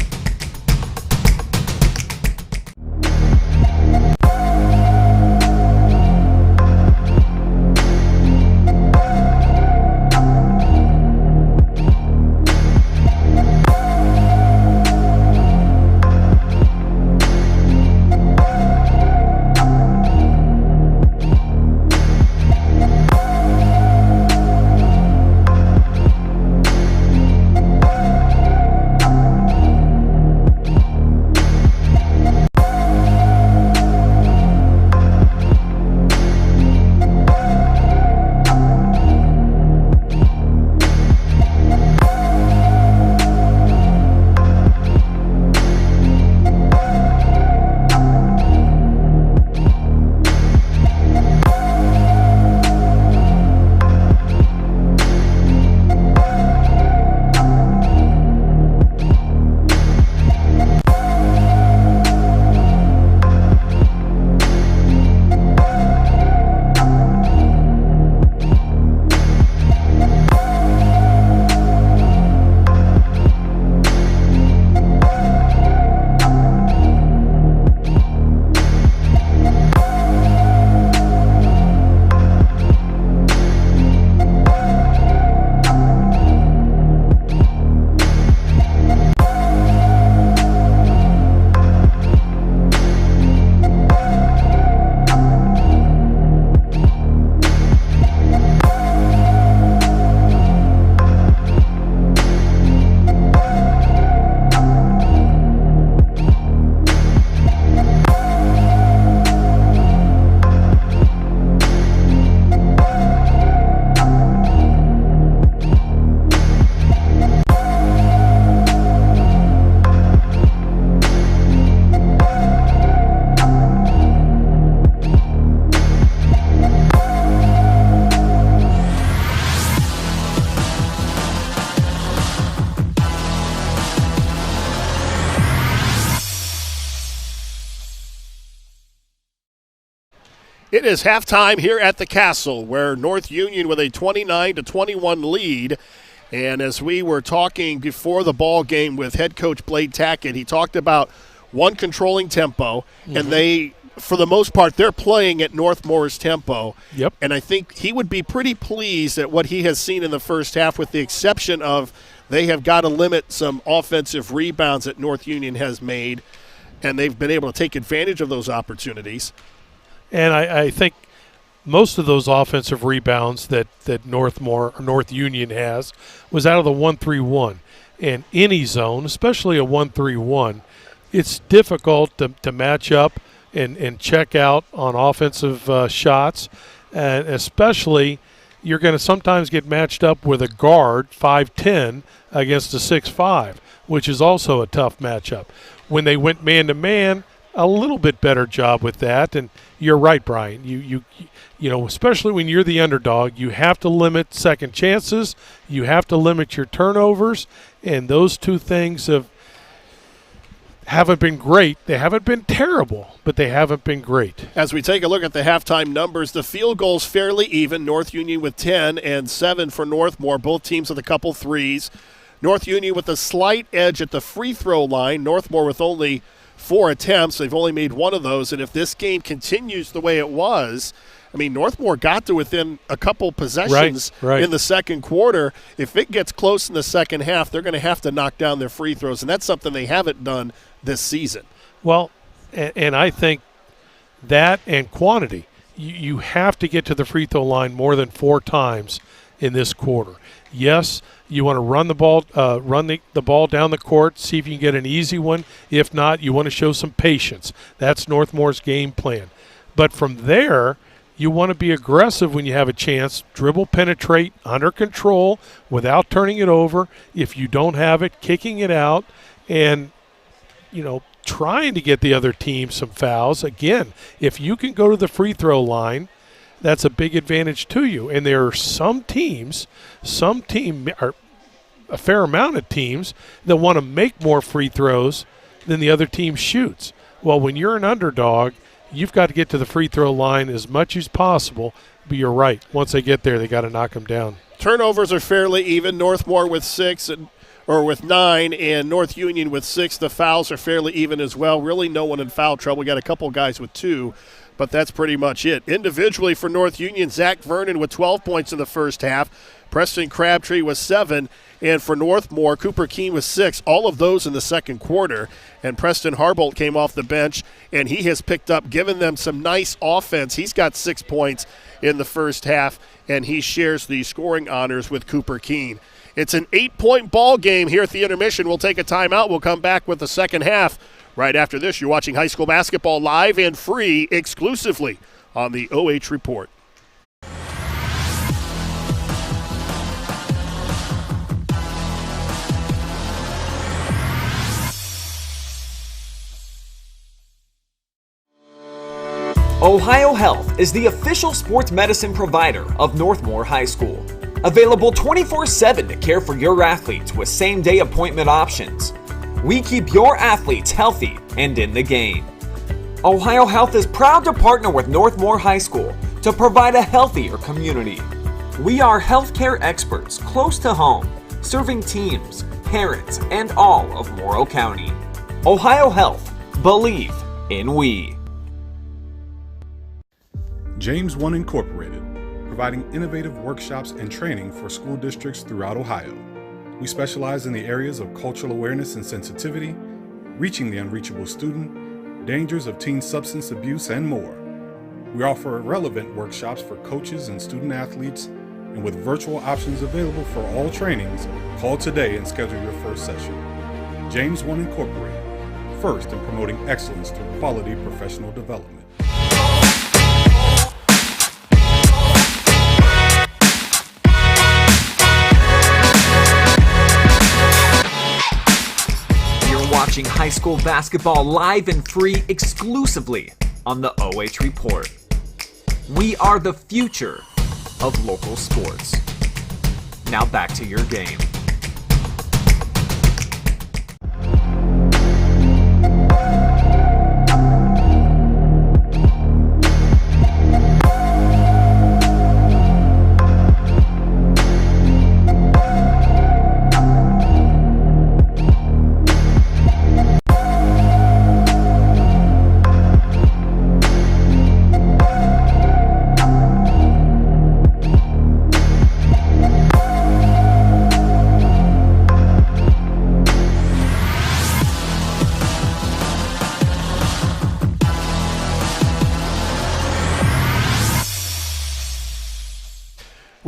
It is halftime here at the Castle, where North Union with a 29-21 lead. And as we were talking before the ball game with head coach Blade Tackett, he talked about one controlling tempo, and they, for the most part, they're playing at Northmor's tempo. Yep. And I think he would be pretty pleased at what he has seen in the first half, with the exception of they have got to limit some offensive rebounds that North Union has made, and they've been able to take advantage of those opportunities. And I think most of those offensive rebounds that North Union has was out of the 1-3-1. And any zone, especially a 1-3-1, it's difficult to match up and check out on offensive shots. And especially you're going to sometimes get matched up with a guard, 5'10", against a 6'5", which is also a tough matchup. When they went man-to-man, a little bit better job with that. And you're right, Brian. You know, especially when you're the underdog, you have to limit second chances. You have to limit your turnovers. And those two things haven't been great. They haven't been terrible, but they haven't been great. As we take a look at the halftime numbers, the field goals fairly even. North Union with 10 and 7 for Northmor. Both teams with a couple threes. North Union with a slight edge at the free throw line. Northmor with only 4 attempts. They've only made one of those. And if this game continues the way it was, I mean, Northmor got to within a couple possessions in the second quarter. If it gets close in the second half, they're going to have to knock down their free throws, and that's something they haven't done this season. Well, and I think that and quantity. You have to get to the free throw line more than 4 times in this quarter. Yes, you want to run the ball down the court, see if you can get an easy one. If not, you want to show some patience. That's Northmore's game plan. But from there, you want to be aggressive when you have a chance, dribble, penetrate, under control, without turning it over. If you don't have it, kicking it out, and, you know, trying to get the other team some fouls. Again, if you can go to the free throw line, that's a big advantage to you. And there are some or a fair amount of teams that want to make more free throws than the other team shoots. Well, when you're an underdog, you've got to get to the free throw line as much as possible. But you're right. Once they get there, they got to knock them down. Turnovers are fairly even. Northmor with 9 and North Union with 6. The fouls are fairly even as well. Really no one in foul trouble. We got a couple guys with 2, but that's pretty much it. Individually for North Union, Zach Vernon with 12 points in the first half. Preston Crabtree was 7. And for Northmor, Cooper Keene was 6, all of those in the second quarter. And Preston Harbolt came off the bench, and he has picked up, given them some nice offense. He's got 6 points in the first half, and he shares the scoring honors with Cooper Keene. It's an 8-point ball game here at the intermission. We'll take a timeout. We'll come back with the second half. Right after this, you're watching high school basketball live and free exclusively on the OH Report. Ohio Health is the official sports medicine provider of Northmor High School. Available 24/7 to care for your athletes with same-day appointment options. We keep your athletes healthy and in the game. Ohio Health is proud to partner with Northmor High School to provide a healthier community. We are healthcare experts close to home, serving teams, parents, and all of Morrow County. Ohio Health. Believe in we. James One Incorporated, providing innovative workshops and training for school districts throughout Ohio. We specialize in the areas of cultural awareness and sensitivity, reaching the unreachable student, dangers of teen substance abuse, and more. We offer relevant workshops for coaches and student athletes, and with virtual options available for all trainings, call today and schedule your first session. James One Incorporated, first in promoting excellence through quality professional development. Watching high school basketball live and free exclusively on the OH Report. We are the future of local sports. Now back to your game.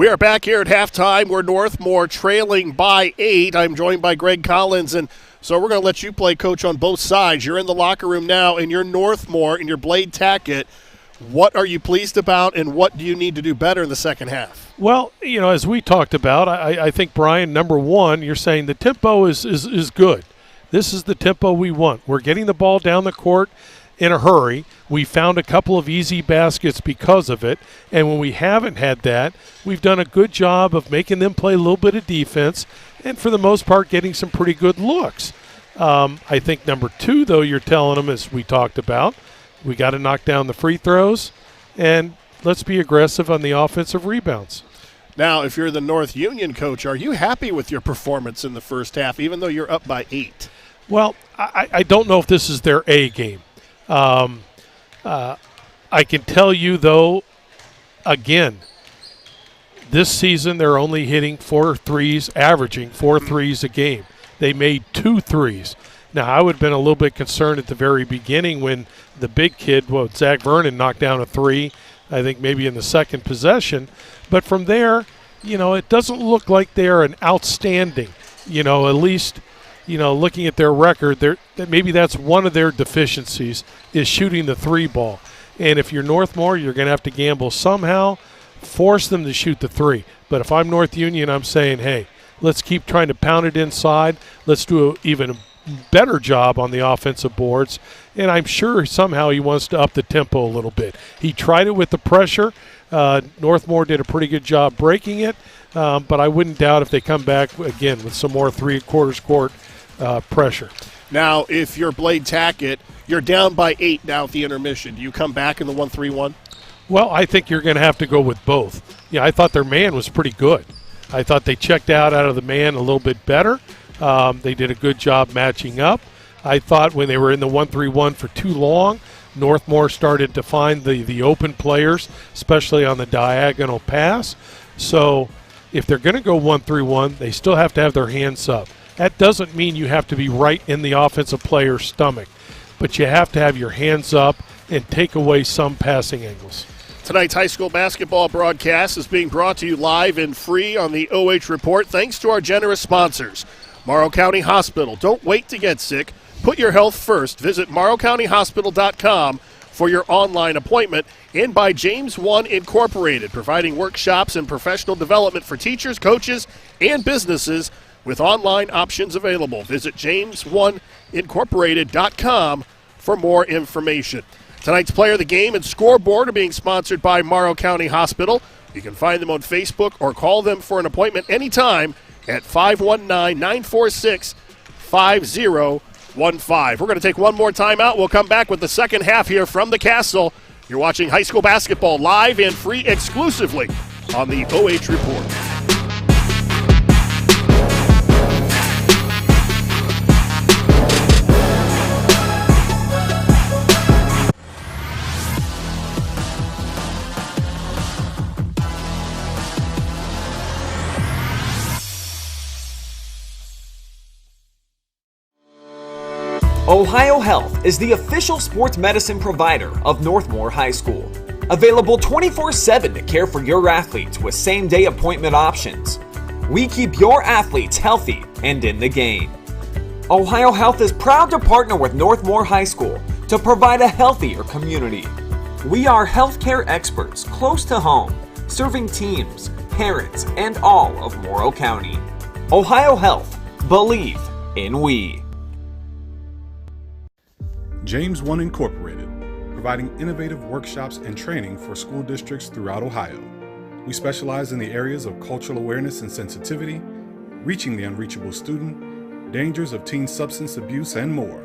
We are back here at halftime. We're Northmor trailing by 8. I'm joined by Gregg Collins, and so we're going to let you play coach on both sides. You're in the locker room now, and you're Northmor in your Blade Tackett. What are you pleased about, and what do you need to do better in the second half? Well, as we talked about, I think, Brian, number one, you're saying the tempo is good. This is the tempo we want. We're getting the ball down the court in a hurry. We found a couple of easy baskets because of it, and when we haven't had that, we've done a good job of making them play a little bit of defense and, for the most part, getting some pretty good looks. I think number two, though, you're telling them, as we talked about, we got to knock down the free throws, and let's be aggressive on the offensive rebounds. Now, if you're the North Union coach, are you happy with your performance in the first half, even though you're up by 8? Well, I don't know if this is their A game. I can tell you, though, again, this season they're only hitting 4 threes, averaging 4 threes a game. They made 2 threes. Now, I would have been a little bit concerned at the very beginning when the big kid, Zach Vernon, knocked down a 3, I think maybe in the second possession. But from there, it doesn't look like they're an outstanding, at least, looking at their record, that maybe that's one of their deficiencies is shooting the 3 ball. And if you're Northmor, you're going to have to gamble somehow, force them to shoot the 3. But if I'm North Union, I'm saying, hey, let's keep trying to pound it inside. Let's do an even better job on the offensive boards. And I'm sure somehow he wants to up the tempo a little bit. He tried it with the pressure. Northmor did a pretty good job breaking it. But I wouldn't doubt if they come back again with some more 3/4 court pressure. Now, if you're Blade Tackett, you're down by 8 now at the intermission. Do you come back in the 1-3-1? Well, I think you're going to have to go with both. Yeah, I thought their man was pretty good. I thought they checked out of the man a little bit better. They did a good job matching up. I thought when they were in the 1-3-1 for too long, Northmor started to find the open players, especially on the diagonal pass. So if they're going to go 1-3-1, they still have to have their hands up. That doesn't mean you have to be right in the offensive player's stomach, but you have to have your hands up and take away some passing angles. Tonight's high school basketball broadcast is being brought to you live and free on the OH Report thanks to our generous sponsors. Morrow County Hospital. Don't wait to get sick. Put your health first. Visit morrowcountyhospital.com for your online appointment. And by James One Incorporated, providing workshops and professional development for teachers, coaches, and businesses with online options available. Visit james1incorporated.com for more information. Tonight's player of the game and scoreboard are being sponsored by Morrow County Hospital. You can find them on Facebook or call them for an appointment anytime at 519-946-5015. We're going to take one more time out. We'll come back with the second half here from the Castle. You're watching high school basketball live and free exclusively on the OH Report. Ohio Health is the official sports medicine provider of Northmor High School. Available 24/7 to care for your athletes with same-day appointment options. We keep your athletes healthy and in the game. Ohio Health is proud to partner with Northmor High School to provide a healthier community. We are healthcare experts close to home, serving teams, parents, and all of Morrow County. Ohio Health. Believe in we. James One Incorporated, providing innovative workshops and training for school districts throughout Ohio. We specialize in the areas of cultural awareness and sensitivity, reaching the unreachable student, dangers of teen substance abuse, and more.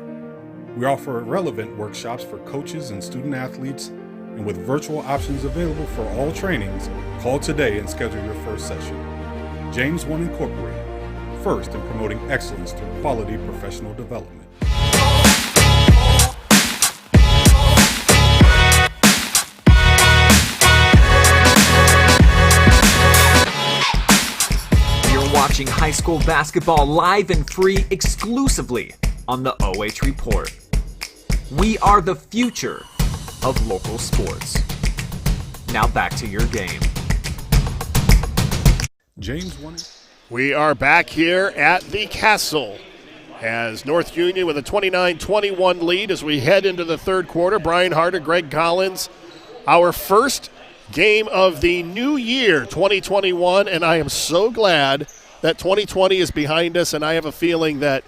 We offer relevant workshops for coaches and student athletes, and with virtual options available for all trainings, call today and schedule your first session. James One Incorporated, first in promoting excellence through quality professional development. Watching high school basketball live and free exclusively on the OH Report. We are the future of local sports. Now back to your game. James won. We are back here at the Castle as North Union with a 29-21 lead as we head into the third quarter. Brian Harter, Gregg Collins, our first game of the new year, 2021, and I am so glad that 2020 is behind us, and I have a feeling that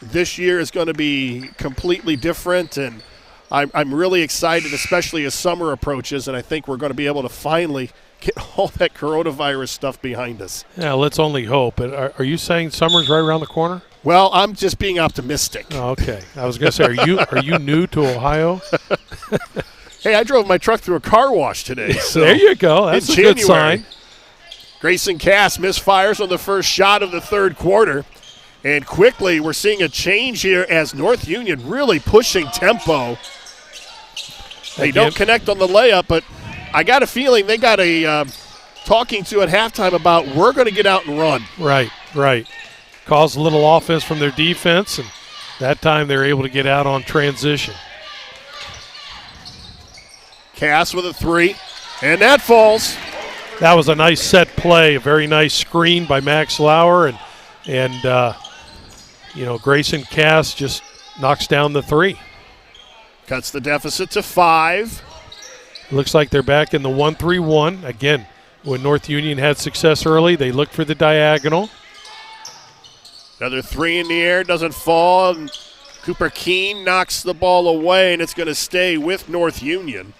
this year is going to be completely different, and I'm really excited, especially as summer approaches, and I think we're going to be able to finally get all that coronavirus stuff behind us. Yeah, let's only hope. But are you saying summer's right around the corner? Well, I'm just being optimistic. Oh, okay. I was going to say, are you new to Ohio? Hey, I drove my truck through a car wash today. So there you go. That's a good sign. Grayson Cass misfires on the first shot of the third quarter. And quickly, we're seeing a change here as North Union really pushing tempo. They don't connect on the layup, but I got a feeling they got a talking to at halftime about we're going to get out and run. Right. Caused a little offense from their defense, and that time they were able to get out on transition. Cass with a three, and that falls. That was a nice set play, a very nice screen by Max Lauer, and Grayson Cass just knocks down the three. Cuts the deficit to 5. Looks like they're back in the 1-3-1. Again, when North Union had success early, they looked for the diagonal. Another three in the air, doesn't fall. And Cooper Keene knocks the ball away, and it's going to stay with North Union.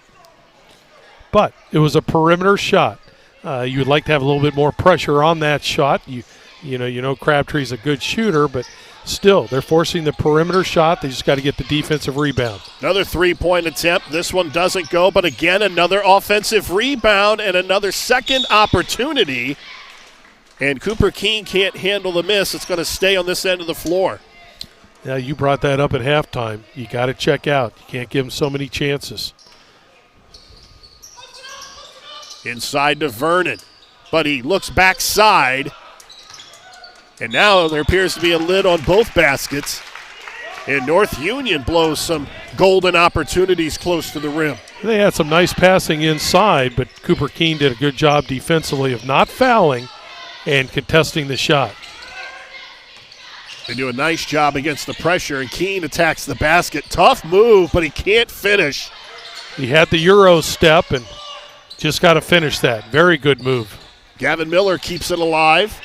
But it was a perimeter shot. You would like to have a little bit more pressure on that shot. You know Crabtree's a good shooter, but still, they're forcing the perimeter shot. They just got to get the defensive rebound. Another three-point attempt. This one doesn't go, but again, another offensive rebound and another second opportunity. And Cooper Keene can't handle the miss. It's going to stay on this end of the floor. Yeah, you brought that up at halftime. You got to check out. You can't give him so many chances. Inside to Vernon, but he looks backside. And now there appears to be a lid on both baskets. And North Union blows some golden opportunities close to the rim. They had some nice passing inside, but Cooper Keene did a good job defensively of not fouling and contesting the shot. They do a nice job against the pressure, and Keene attacks the basket. Tough move, but he can't finish. He had the Euro step and just got to finish that. Very good move. Gavin Miller keeps it alive.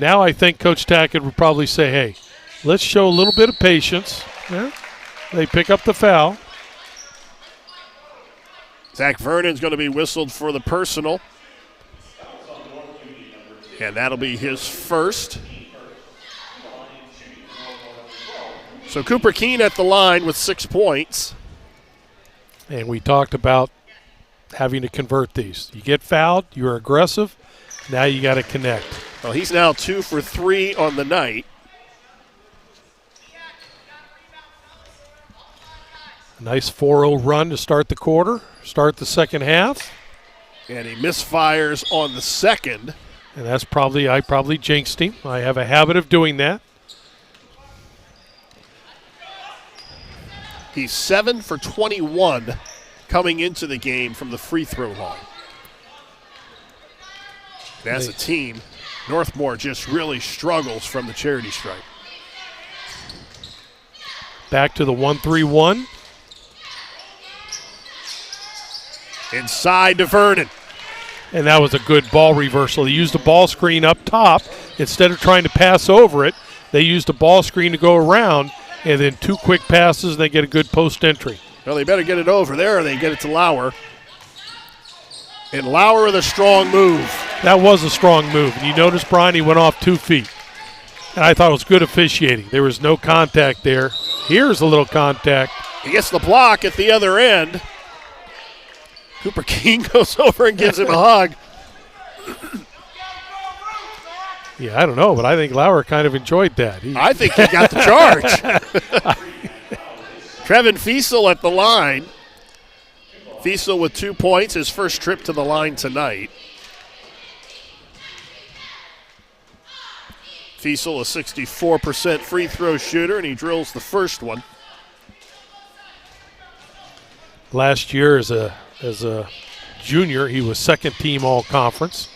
Now I think Coach Tackett would probably say, hey, let's show a little bit of patience. Yeah. They pick up the foul. Zach Vernon's going to be whistled for the personal. And that'll be his first. So Cooper Keene at the line with 6 points. And we talked about having to convert these. You get fouled, you're aggressive, now you got to connect. Well, he's now 2 for 3 on the night. A nice 4-0 run to start the quarter, start the second half. And he misfires on the second. And I probably jinxed him. I have a habit of doing that. He's 7 for 21 coming into the game from the free throw line. And as a team, Northmor just really struggles from the charity stripe. Back to the 1-3-1. Inside to Vernon. And that was a good ball reversal. They used the ball screen up top. Instead of trying to pass over it, they used the ball screen to go around, and then 2 quick passes, and they get a good post entry. Well, they better get it over there, or they get it to Lauer. And Lauer with a strong move. That was a strong move. And you notice, Brian, he went off 2 feet. And I thought it was good officiating. There was no contact there. Here's a little contact. He gets the block at the other end. Cooper Keene goes over and gives him a hug. Yeah, I don't know, but I think Lauer kind of enjoyed that. I think he got the charge. Trevin Fiesel at the line. Fiesel with 2 points, his first trip to the line tonight. Fiesel, a 64% free throw shooter, and he drills the first one. Last year as a junior, he was second team all-conference.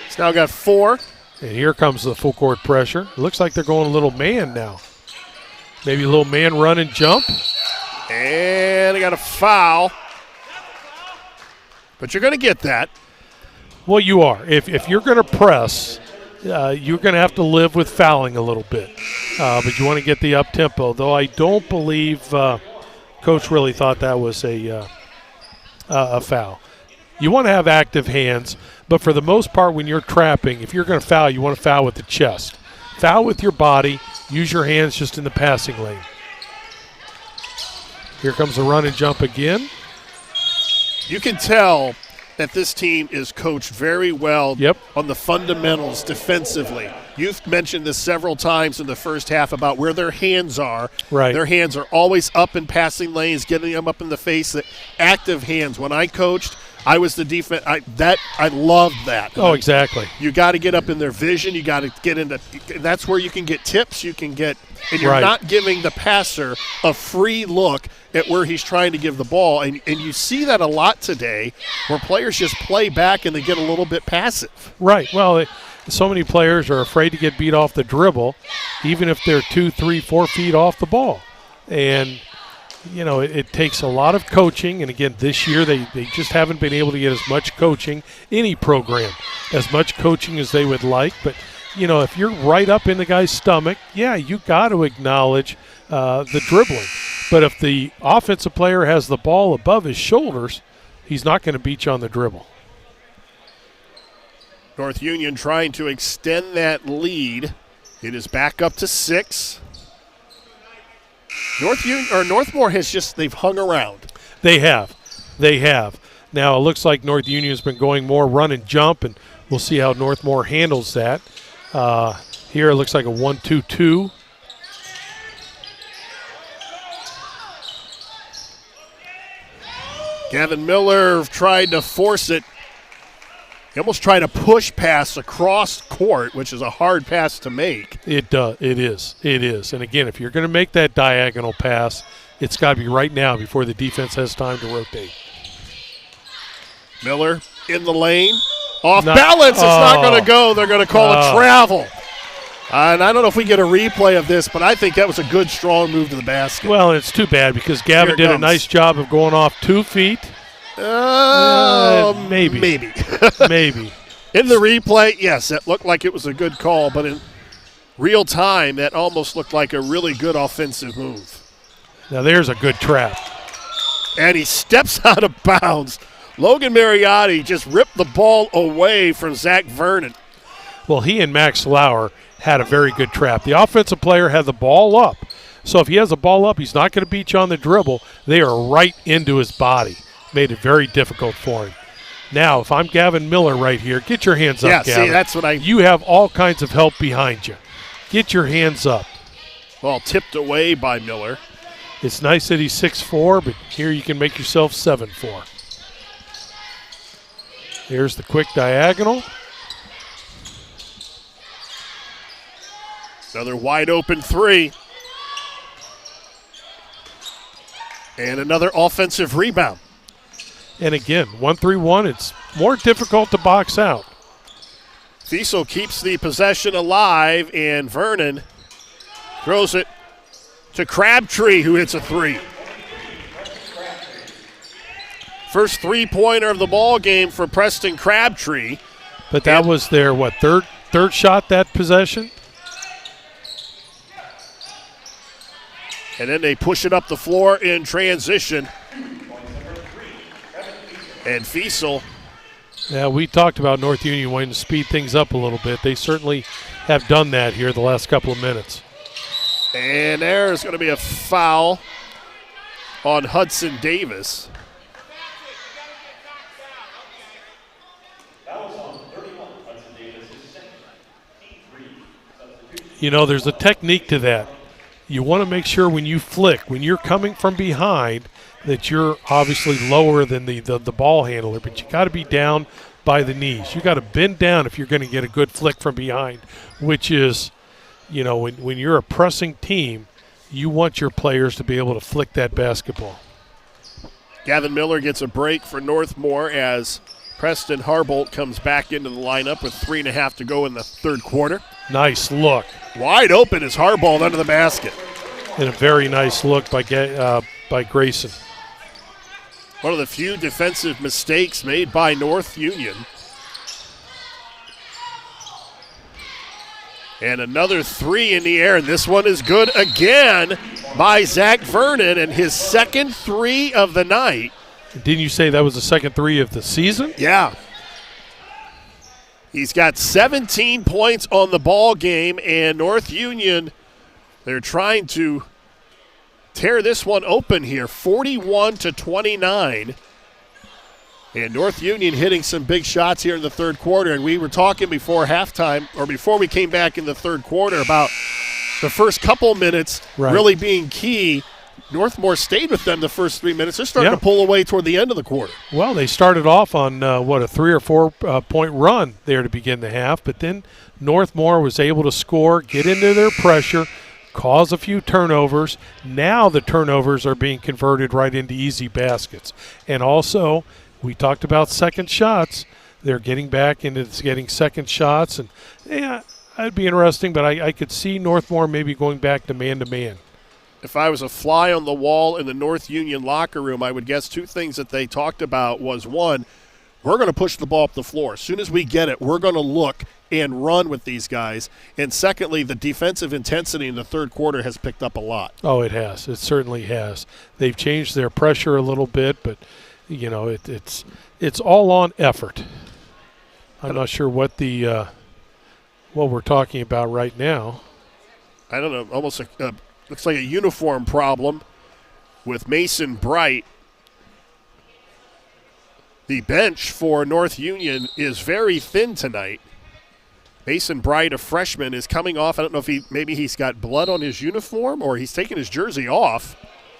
He's now got 4. And here comes the full court pressure. It looks like they're going a little man now. Maybe a little man run and jump. And they got a foul. But you're going to get that. Well, you are. If you're going to press, you're going to have to live with fouling a little bit. But you want to get the up-tempo, though I don't believe Coach really thought that was a foul. You want to have active hands, but for the most part when you're trapping, if you're going to foul, you want to foul with the chest. Foul with your body. Use your hands just in the passing lane. Here comes the run and jump again. You can tell that this team is coached very well on the fundamentals defensively. You've mentioned this several times in the first half about where their hands are. Right. Their hands are always up in passing lanes, getting them up in the face. Active hands. When I coached, I was the defense. I loved that. Oh, exactly. You got to get up in their vision. You got to get into. That's where you can get tips. You can get, and you're not giving the passer a free look at where he's trying to give the ball. And you see that a lot today, where players just play back and they get a little bit passive. Right. Well, so many players are afraid to get beat off the dribble, even if they're 2, 3, 4 feet off the ball, and. You know, it takes a lot of coaching, and again, this year they just haven't been able to get as much coaching, any program, as much coaching as they would like. But, you know, if you're right up in the guy's stomach, yeah, you got to acknowledge the dribbling. But if the offensive player has the ball above his shoulders, he's not going to beat you on the dribble. North Union trying to extend that lead. It is back up to 6. Northmor has they've hung around. They have. Now it looks like North Union has been going more run and jump, and we'll see how Northmor handles that. Here it looks like a 1-2-2. Gavin Miller tried to force it. He almost tried a push pass across court, which is a hard pass to make. It is. And again, if you're going to make that diagonal pass, it's got to be right now before the defense has time to rotate. Miller in the lane. Off balance. It's not going to go. They're going to call it travel. And I don't know if we get a replay of this, but I think that was a good, strong move to the basket. Well, it's too bad because Gavin did a nice job of going off 2 feet. Maybe. Maybe. In the replay, yes, it looked like it was a good call, but in real time, that almost looked like a really good offensive move. Now there's a good trap. And he steps out of bounds. Logan Mariotti just ripped the ball away from Zach Vernon. Well, he and Max Lauer had a very good trap. The offensive player had the ball up. So if he has the ball up, he's not going to beat you on the dribble. They are right into his body. Made it very difficult for him. Now, if I'm Gavin Miller right here, get your hands up, Gavin. See, that's what You have all kinds of help behind you. Get your hands up. Ball tipped away by Miller. It's nice that he's 6'4", but here you can make yourself 7'4". Here's the quick diagonal. Another wide open 3. And another offensive rebound. And again, 1-3-1, it's more difficult to box out. Fiesel keeps the possession alive, and Vernon throws it to Crabtree, who hits a 3. First three-pointer of the ball game for Preston Crabtree. But that was their, third shot that possession? And then they push it up the floor in transition. And Fiesel. Yeah, we talked about North Union wanting to speed things up a little bit. They certainly have done that here the last couple of minutes. And there's going to be a foul on Hudson Davis. You know, there's a technique to that. You want to make sure when you flick, when you're coming from behind, that you're obviously lower than the ball handler, but you got to be down by the knees. You got to bend down if you're going to get a good flick from behind, which is, you know, when you're a pressing team, you want your players to be able to flick that basketball. Gavin Miller gets a break for Northmor as Preston Harbolt comes back into the lineup with 3.5 to go in the third quarter. Nice look. Wide open is Harbolt under the basket. And a very nice look by Grayson. One of the few defensive mistakes made by North Union. And another three in the air, and this one is good again by Zach Vernon, and his second three of the night. Didn't you say that was the second three of the season? Yeah. He's got 17 points on the ball game, and North Union, they're trying to tear this one open here, 41-29. And North Union hitting some big shots here in the third quarter. And we were talking before halftime, or before we came back in the third quarter, about the first couple minutes really being key. Northmore stayed with them the first 3 minutes. They're starting to pull away toward the end of the quarter. Well, they started off on, a 3 or 4 point run there to begin the half. But then Northmore was able to score, get into their pressure, cause a few turnovers. Now the turnovers are being converted right into easy baskets. And also, we talked about second shots. They're getting back into getting second shots. And, yeah, that'd be interesting, but I could see Northmore maybe going back to man-to-man. If I was a fly on the wall in the North Union locker room, I would guess two things that they talked about was, one, we're going to push the ball up the floor. As soon as we get it, we're going to look and run with these guys. And secondly, the defensive intensity in the third quarter has picked up a lot. Oh, it has. It certainly has. They've changed their pressure a little bit, but you know, it's all on effort. I'm not sure what what we're talking about right now. I don't know, almost looks like a uniform problem with Mason Bright. The bench for North Union is very thin tonight. Mason Bright, a freshman, is coming off. I don't know if maybe he's got blood on his uniform or he's taking his jersey off.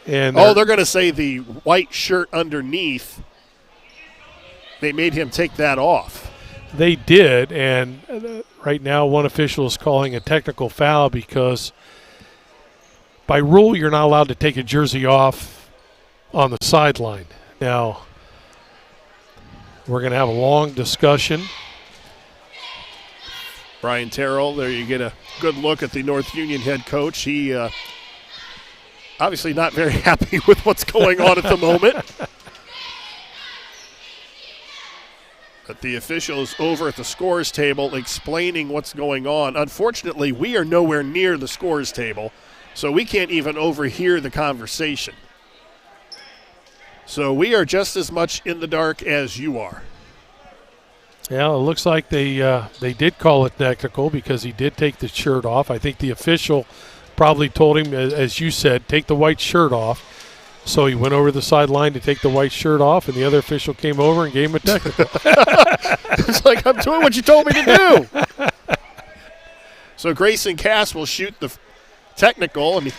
And they're going to say the white shirt underneath, they made him take that off. They did, and right now one official is calling a technical foul because by rule you're not allowed to take a jersey off on the sideline. Now, we're going to have a long discussion. Brian Terrell, there you get a good look at the North Union head coach. He obviously not very happy with what's going on at the moment. But the official is over at the scores table explaining what's going on. Unfortunately, we are nowhere near the scores table, so we can't even overhear the conversation. So we are just as much in the dark as you are. Yeah, it looks like they did call it technical because he did take the shirt off. I think the official probably told him, as you said, take the white shirt off. So he went over the sideline to take the white shirt off, and the other official came over and gave him a technical. It's like, I'm doing what you told me to do. So Grayson Cass will shoot the technical, and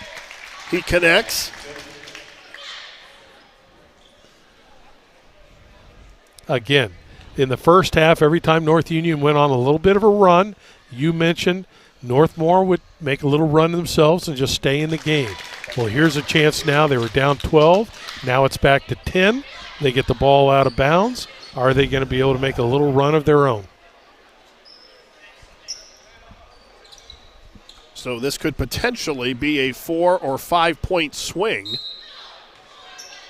he connects. Again, in the first half, every time North Union went on a little bit of a run, you mentioned Northmore would make a little run themselves and just stay in the game. Well, here's a chance now. They were down 12. Now it's back to 10. They get the ball out of bounds. Are they going to be able to make a little run of their own? So this could potentially be a 4 or 5 point swing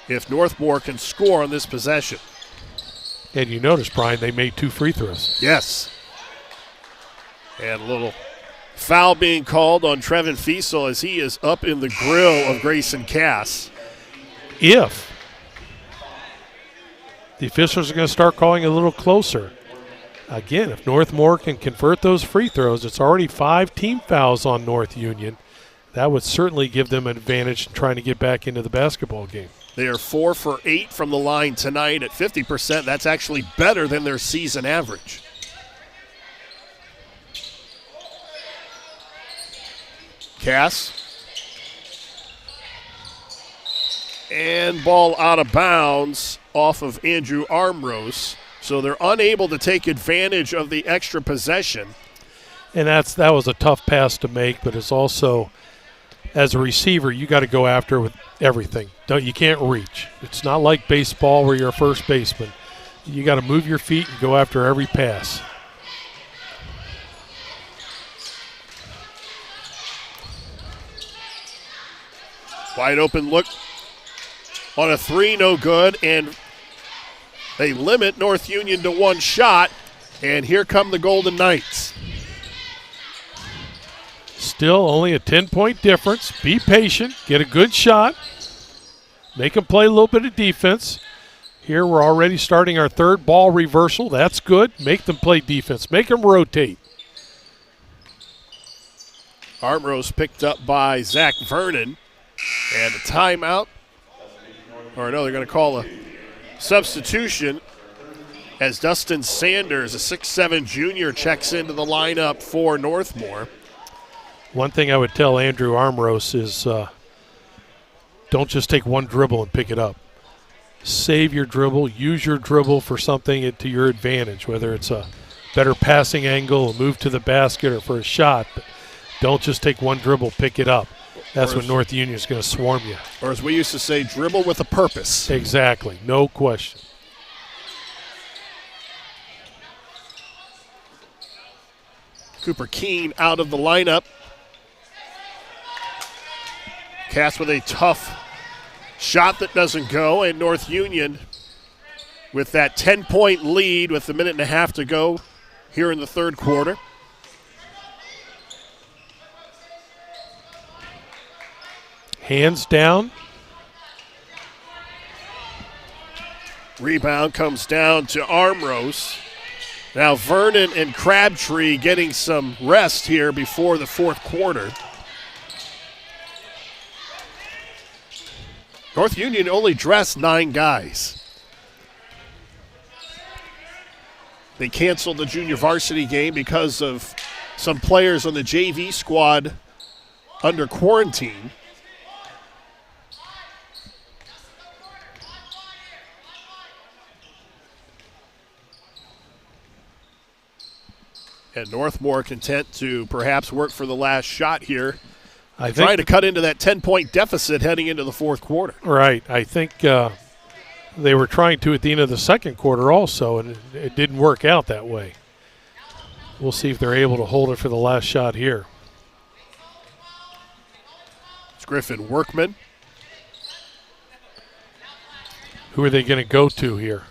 if Northmore can score on this possession. And you notice, Brian, they made 2 free throws. Yes. And a little foul being called on Trevin Fiesel as he is up in the grill of Grayson Cass. If the officials are going to start calling a little closer. Again, if Northmore can convert those free throws, it's already 5 team fouls on North Union. That would certainly give them an advantage in trying to get back into the basketball game. They are 4 for 8 from the line tonight at 50%. That's actually better than their season average. Cass. And ball out of bounds off of Andrew Armrose. So they're unable to take advantage of the extra possession. And that was a tough pass to make, but it's also, as a receiver, you got to go after with everything. You can't reach. It's not like baseball where you're a first baseman. you got to move your feet and go after every pass. Wide open look on a three, no good, and they limit North Union to one shot, and here come the Golden Knights. Still only a 10-point difference. Be patient, get a good shot, make them play a little bit of defense. Here we're already starting our third ball reversal. That's good. Make them play defense. Make them rotate. Armrose picked up by Zach Vernon, and a timeout. Or no, they're going to call a substitution as Dustin Sanders, a 6'7 junior, checks into the lineup for Northmor. One thing I would tell Andrew Armrose is don't just take one dribble and pick it up. Save your dribble. Use your dribble for something to your advantage, whether it's a better passing angle, a move to the basket, or for a shot. But don't just take one dribble, pick it up. That's when North Union is going to swarm you. Or as we used to say, dribble with a purpose. Exactly. No question. Cooper Keene out of the lineup. Cass with a tough shot that doesn't go, and North Union with that 10-point lead with a minute and a half to go here in the third quarter. Hands down. Rebound comes down to Armrose. Now Vernon and Crabtree getting some rest here before the fourth quarter. North Union only dressed 9 guys. They canceled the junior varsity game because of some players on the JV squad under quarantine. And Northmor content to perhaps work for the last shot here. Trying to cut into that 10-point deficit heading into the fourth quarter. Right. I think they were trying to at the end of the second quarter also, and it didn't work out that way. We'll see if they're able to hold it for the last shot here. It's Griffin Workman. Who are they going to go to here?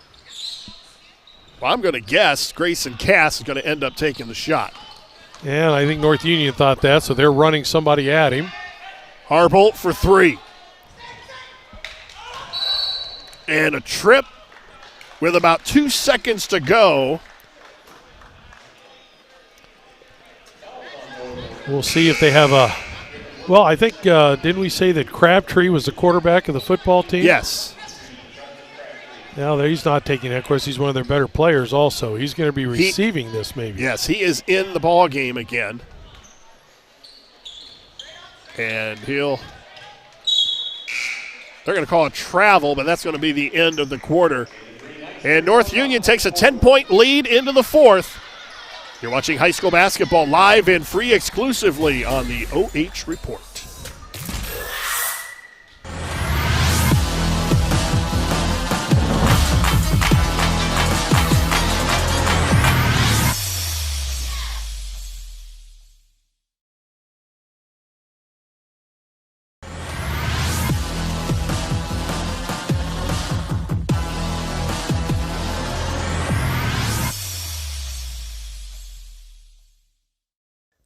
Well, I'm going to guess Grayson Cass is going to end up taking the shot. Yeah, I think North Union thought that, so they're running somebody at him. Harbolt for 3. And a trip with about 2 seconds to go. We'll see if they have a – well, I think didn't we say that Crabtree was the quarterback of the football team? Yes. Now, he's not taking that. Of course, he's one of their better players also. He's going to be receiving this maybe. Yes, he is in the ball game again. And they're going to call it travel, but that's going to be the end of the quarter. And North Union takes a 10-point lead into the fourth. You're watching high school basketball live and free exclusively on the OH Report.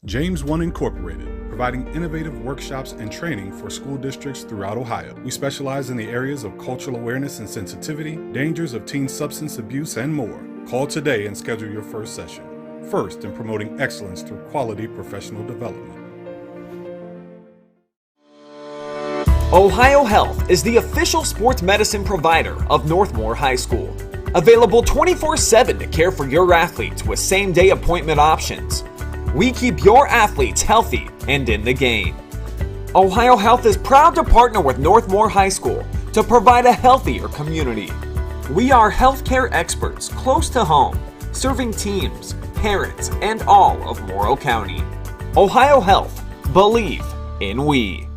James One Incorporated, providing innovative workshops and training for school districts throughout Ohio. We specialize in the areas of cultural awareness and sensitivity, dangers of teen substance abuse, and more. Call today and schedule your first session. First in promoting excellence through quality professional development. Ohio Health is the official sports medicine provider of Northmor High School. Available 24/7 to care for your athletes with same-day appointment options. We keep your athletes healthy and in the game. Ohio Health is proud to partner with Northmor High School to provide a healthier community. We are healthcare experts close to home, serving teams, parents, and all of Morrow County. Ohio Health. Believe in we.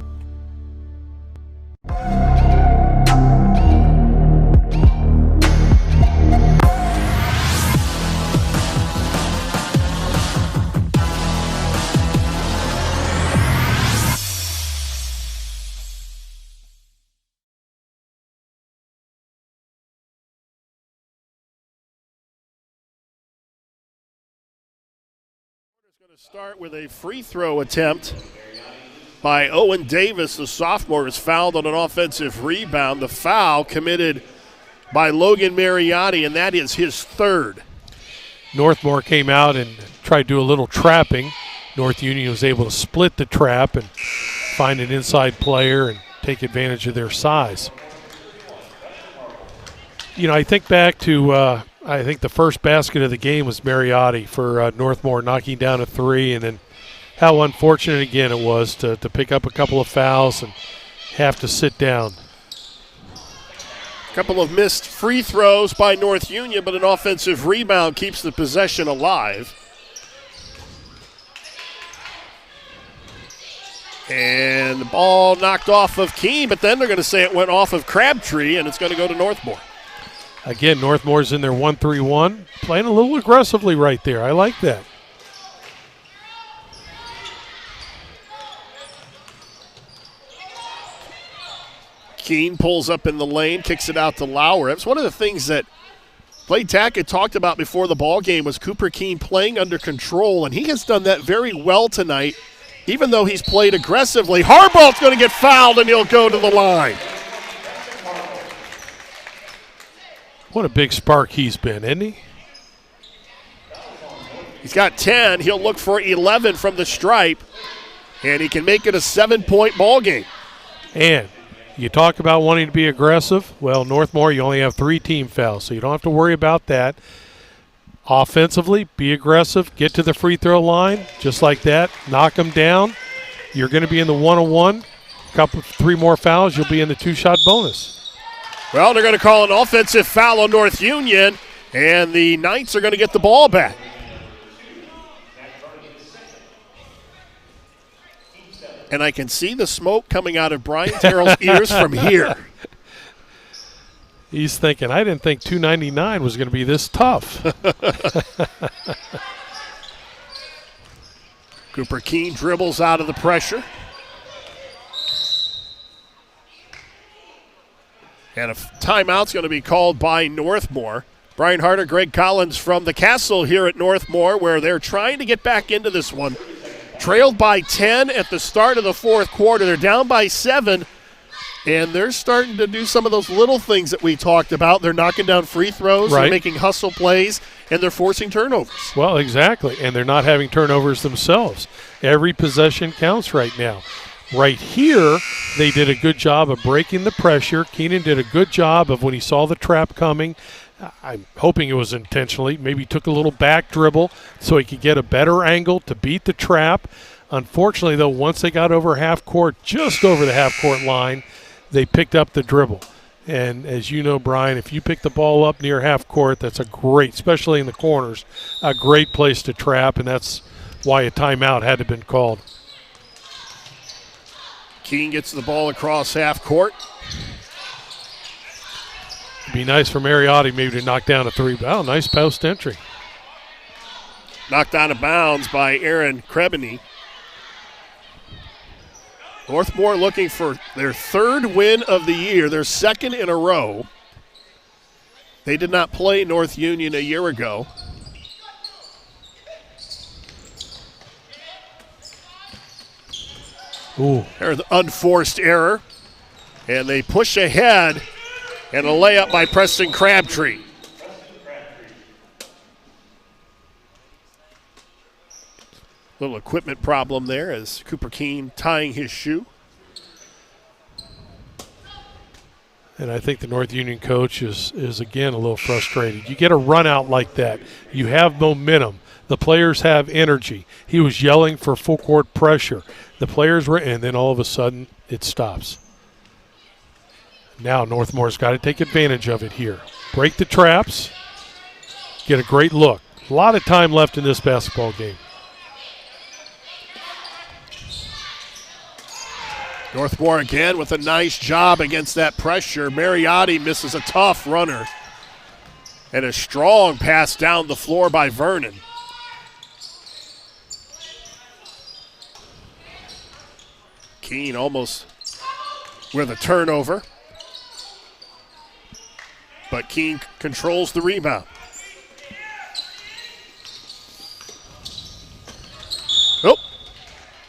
Going to start with a free throw attempt by Owen Davis. The sophomore is fouled on an offensive rebound. The foul committed by Logan Mariotti, and that is his third. Northmore came out and tried to do a little trapping. North Union was able to split the trap and find an inside player and take advantage of their size. You know, I think back to I think the first basket of the game was Mariotti for Northmore knocking down a three, and then how unfortunate again it was to pick up a couple of fouls and have to sit down. A couple of missed free throws by North Union, but an offensive rebound keeps the possession alive. And the ball knocked off of Keene, but then they're going to say it went off of Crabtree, and it's going to go to Northmore. Again, Northmore's in their 1-3-1, playing a little aggressively right there. I like that. Keene pulls up in the lane, kicks it out to Lauer. It's one of the things that Blake Tackett talked about before the ball game was Cooper Keene playing under control, and he has done that very well tonight, even though he's played aggressively. Harbaugh's going to get fouled, and he'll go to the line. What a big spark he's been, isn't he? He's got 10. He'll look for 11 from the stripe, and he can make it a 7-point ball game. And you talk about wanting to be aggressive. Well, Northmore, you only have 3 team fouls, so you don't have to worry about that. Offensively, be aggressive. Get to the free throw line, just like that. Knock them down. You're going to be in the 1-on-1. Couple, 3 more fouls, you'll be in the 2-shot bonus. Well, they're going to call an offensive foul on North Union, and the Knights are going to get the ball back. And I can see the smoke coming out of Brian Terrell's ears from here. He's thinking, I didn't think 299 was going to be this tough. Cooper Keene dribbles out of the pressure. And a timeout's going to be called by Northmore. Brian Harter, Gregg Collins from the Castle here at Northmore, where they're trying to get back into this one. Trailed by 10 at the start of the fourth quarter. They're down by 7, and they're starting to do some of those little things that we talked about. They're knocking down free throws, right. They're making hustle plays, and they're forcing turnovers. Well, exactly, and they're not having turnovers themselves. Every possession counts right now. Right here, they did a good job of breaking the pressure. Keenan did a good job of when he saw the trap coming. I'm hoping it was intentionally. Maybe he took a little back dribble so he could get a better angle to beat the trap. Unfortunately, though, once they got over half court, just over the half court line, they picked up the dribble. And as you know, Brian, if you pick the ball up near half court, that's a great, especially in the corners, a great place to trap, and that's why a timeout had to have been called. Keene gets the ball across half court. It'd be nice for Mariotti maybe to knock down a 3. Oh, nice post entry. Knocked out of bounds by Aaron Krebany. Northmore looking for their 3rd win of the year, their 2nd in a row. They did not play North Union a year ago. Ooh. There's the unforced error. And they push ahead, and a layup by Preston Crabtree. Little equipment problem there as Cooper Keene tying his shoe. And I think the North Union coach is again a little frustrated. You get a run out like that. You have momentum. The players have energy. He was yelling for full court pressure. The players were, and then all of a sudden it stops. Now Northmore's got to take advantage of it here. Break the traps. Get a great look. A lot of time left in this basketball game. Northmore again with a nice job against that pressure. Mariotti misses a tough runner. And a strong pass down the floor by Vernon. Keene almost with a turnover. But Keene controls the rebound.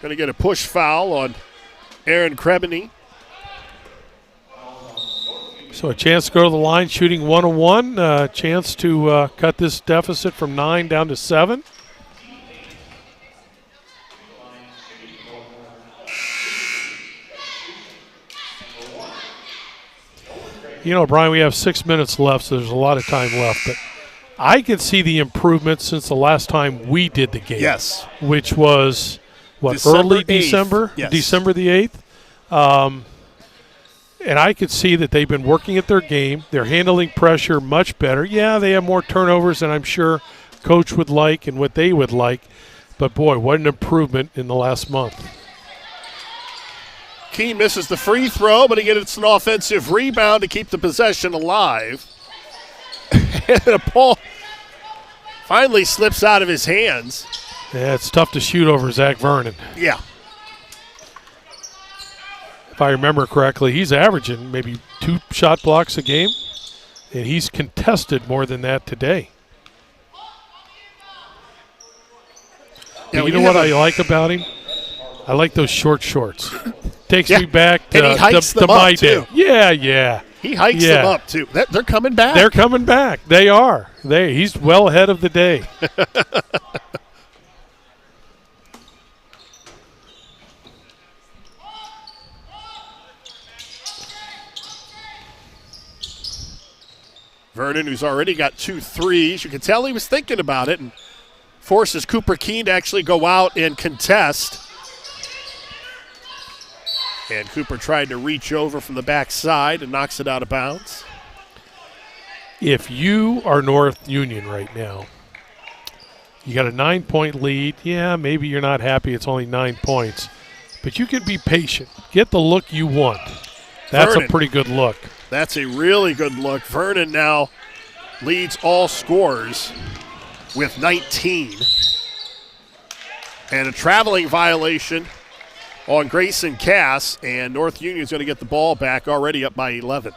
Going to get a push foul on Aaron Krebeny. So a chance to go to the line, shooting 1-1. A chance to cut this deficit from 9 down to 7. You know, Brian, we have 6 minutes left, so there's a lot of time left. But I can see the improvement since the last time we did the game. Yes. Which was, December early 8th. December? Yes. December the 8th. And I could see that they've been working at their game. They're handling pressure much better. Yeah, they have more turnovers than I'm sure Coach would like and what they would like. But, boy, what an improvement in the last month. Keene misses the free throw, but he gets an offensive rebound to keep the possession alive. And the ball finally slips out of his hands. Yeah, it's tough to shoot over Zach Vernon. Yeah. If I remember correctly, he's averaging maybe 2 shot blocks a game, and he's contested more than that today. Yeah, You know what I like about him? I like those short shorts. Takes Yeah. me back to, And he hikes to them up, my too. day. Yeah. He hikes Yeah. them up, too. They're coming back. They're coming back. They are. He's well ahead of the day. Vernon, who's already got 2 threes. You can tell he was thinking about it and forces Cooper Keene to actually go out and contest. And Cooper tried to reach over from the backside and knocks it out of bounds. If you are North Union right now, you got a 9-point lead. Yeah, maybe you're not happy it's only 9 points. But you can be patient. Get the look you want. That's Vernon. a pretty good look. That's a really good look. Vernon now leads all scorers with 19. And a traveling violation on Grayson Cass, and North Union's going to get the ball back, already up by 11.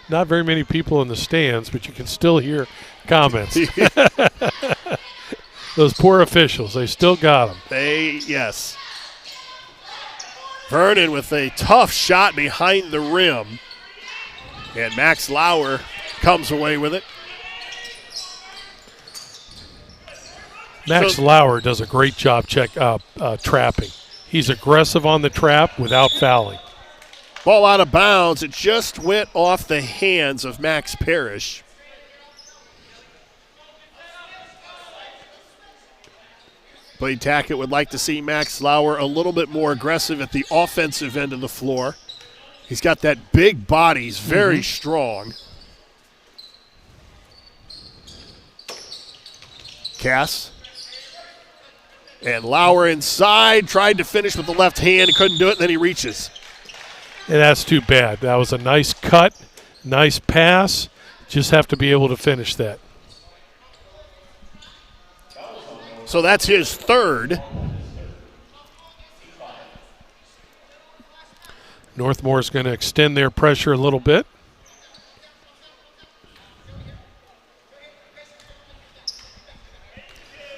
Not very many people in the stands, but you can still hear comments. Those poor officials, they still got them. Yes. Vernon with a tough shot behind the rim. And Max Lauer comes away with it. Max Lauer does a great job trapping. He's aggressive on the trap without fouling. Ball out of bounds. It just went off the hands of Max Parrish. Blade Tackett would like to see Max Lauer a little bit more aggressive at the offensive end of the floor. He's got that big body. He's very strong. Cass. And Lauer inside, tried to finish with the left hand, couldn't do it, and then he reaches. And that's too bad. That was a nice cut, nice pass. Just have to be able to finish that. So that's his third. Northmore's going to extend their pressure a little bit.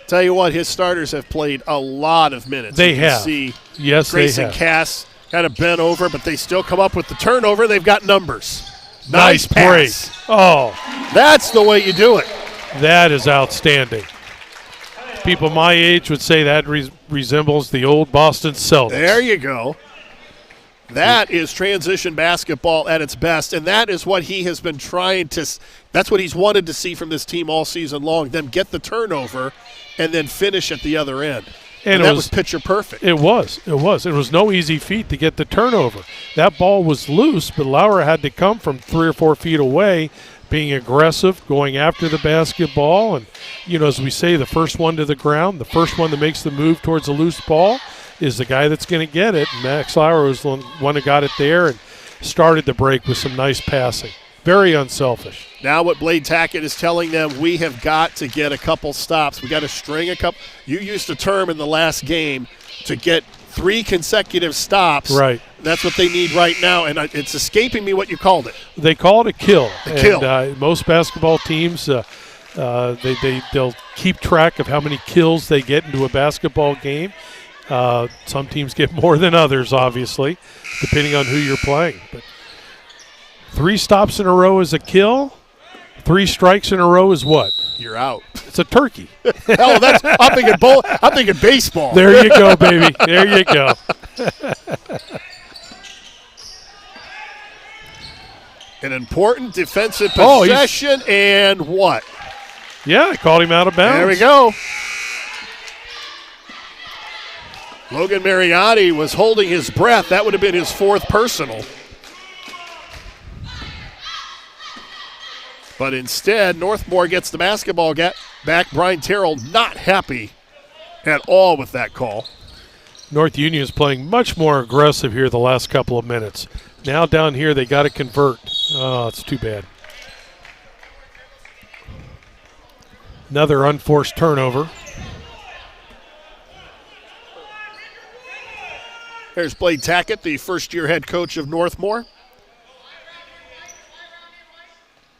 Tell you what, his starters have played a lot of minutes. They You can have. see Yes, Grayson they have. Cass kind of bent over, but they still come up with the turnover. They've got numbers. Nice break. pass. Oh, That's the way you do it. that is outstanding. People my age would say that resembles the old Boston Celtics. There you go. That is transition basketball at its best, and that is what he has been trying to – that's what he's wanted to see from this team all season long, them get the turnover and then finish at the other end. And that was picture perfect. It was. It was no easy feat to get the turnover. That ball was loose, but Lauer had to come from 3 or 4 feet away, being aggressive, going after the basketball. And, you know, as we say, the first one to the ground, the first one that makes the move towards a loose ball is the guy that's going to get it. Max Lauer was the one who got it there and started the break with some nice passing. Very unselfish. Now what Blade Tackett is telling them, we have got to get a couple stops. We got to string a couple. You used a term in the last game to get 3 consecutive stops. Right. That's what they need right now, and it's escaping me what you called it. They call it a kill. Kill. Most basketball teams, they'll keep track of how many kills they get into a basketball game. Some teams get more than others, obviously, depending on who you're playing. But 3 stops in a row is a kill. 3 strikes in a row is what? You're out. It's a turkey. Oh, I'm thinking baseball. There you go, baby. There you go. An important defensive possession, and what? Yeah, I called him out of bounds. There we go. Logan Mariotti was holding his breath. That would have been his 4th personal. But instead, Northmor gets the basketball back. Brian Terrell not happy at all with that call. North Union is playing much more aggressive here the last couple of minutes. Now down here they got to convert. Oh, it's too bad. Another unforced turnover. There's Blade Tackett, the first-year head coach of Northmor.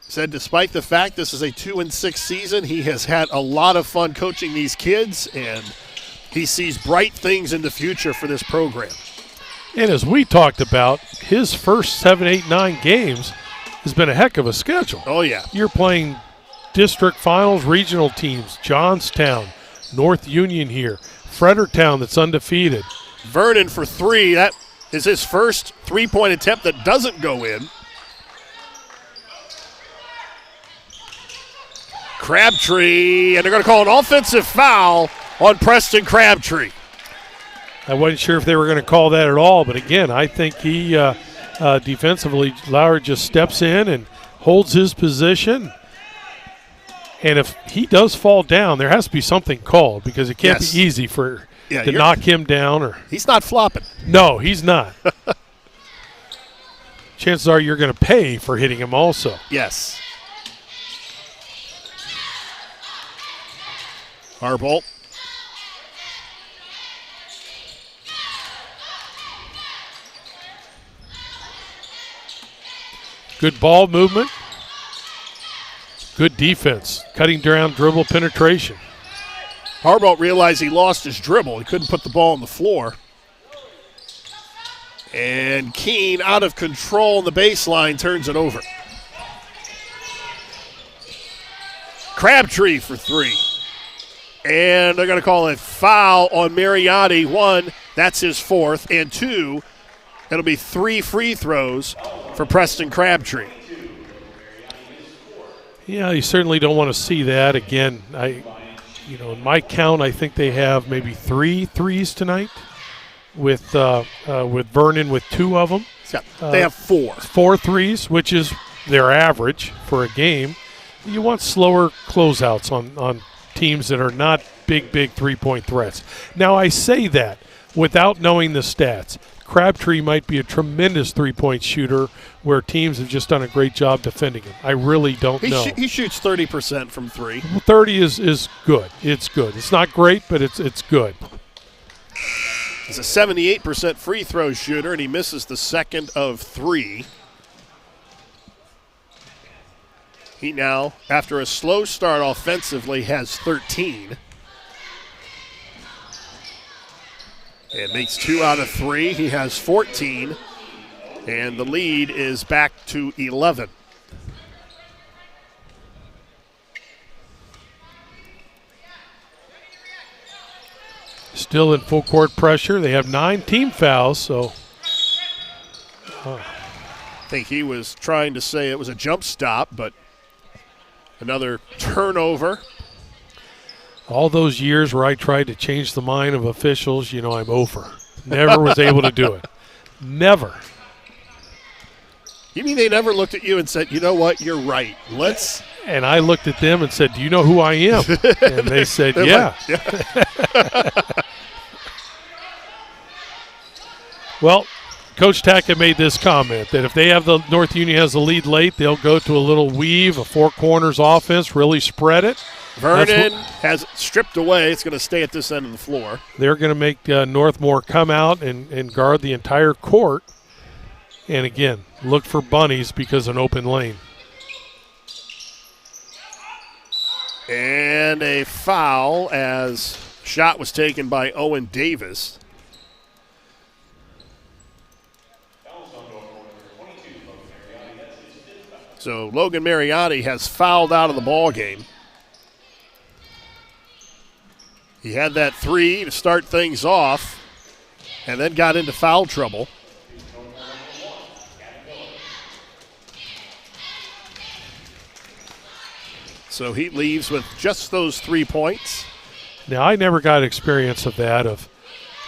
Said despite the fact this is a 2-6 season, he has had a lot of fun coaching these kids, and he sees bright things in the future for this program. And as we talked about, his first 7, 8, 9 games has been a heck of a schedule. Oh, yeah. You're playing district finals, regional teams, Johnstown, North Union here, Fredericktown that's undefeated. Vernon for 3. That is his first three-point attempt that doesn't go in. Crabtree, and they're going to call an offensive foul on Preston Crabtree. I wasn't sure if they were going to call that at all, but again, I think he defensively, Lauer just steps in and holds his position. And if he does fall down, there has to be something called because it can't be easy to knock him down. Or he's not flopping. No, he's not. Chances are you're going to pay for hitting him also. Yes. Harbolt. Good ball movement. Good defense. Cutting down dribble penetration. Harbolt realized he lost his dribble. He couldn't put the ball on the floor. And Keene, out of control on the baseline, turns it over. Crabtree for 3. And they're going to call a foul on Mariotti. 1, that's his 4th. And 2, it'll be 3 free throws for Preston Crabtree. Yeah, you certainly don't want to see that. Again, in my count, I think they have maybe 3 threes tonight with Vernon with 2 of them. They have 4. 4 threes, which is their average for a game. You want slower closeouts on teams that are not big three-point threats. Now, I say that without knowing the stats. Crabtree might be a tremendous three-point shooter where teams have just done a great job defending him. I really don't know. He shoots 30% from 3. 30 is good. It's good. It's not great, but it's good. He's a 78% free throw shooter, and he misses the second of 3. He now, after a slow start offensively, has 13. And makes 2 out of 3. He has 14. And the lead is back to 11. Still in full court pressure. They have 9 team fouls, so. I think he was trying to say it was a jump stop, but another turnover. All those years where I tried to change the mind of officials, I'm over. Never was able to do it. Never. You mean they never looked at you and said, you know what, you're right. Let's. And I looked at them and said, do you know who I am? And they said, yeah. Well, Coach Tackett made this comment that if they have the North Union has the lead late, they'll go to a little weave, a 4 corners offense, really spread it. Vernon has it stripped away. It's going to stay at this end of the floor. They're going to make Northmor come out and guard the entire court. And again, look for bunnies because of an open lane. And a foul as shot was taken by Owen Davis. So Logan Mariotti has fouled out of the ball game. He had that three to start things off and then got into foul trouble. So he leaves with just those 3 points. Now, I never got experience of that, of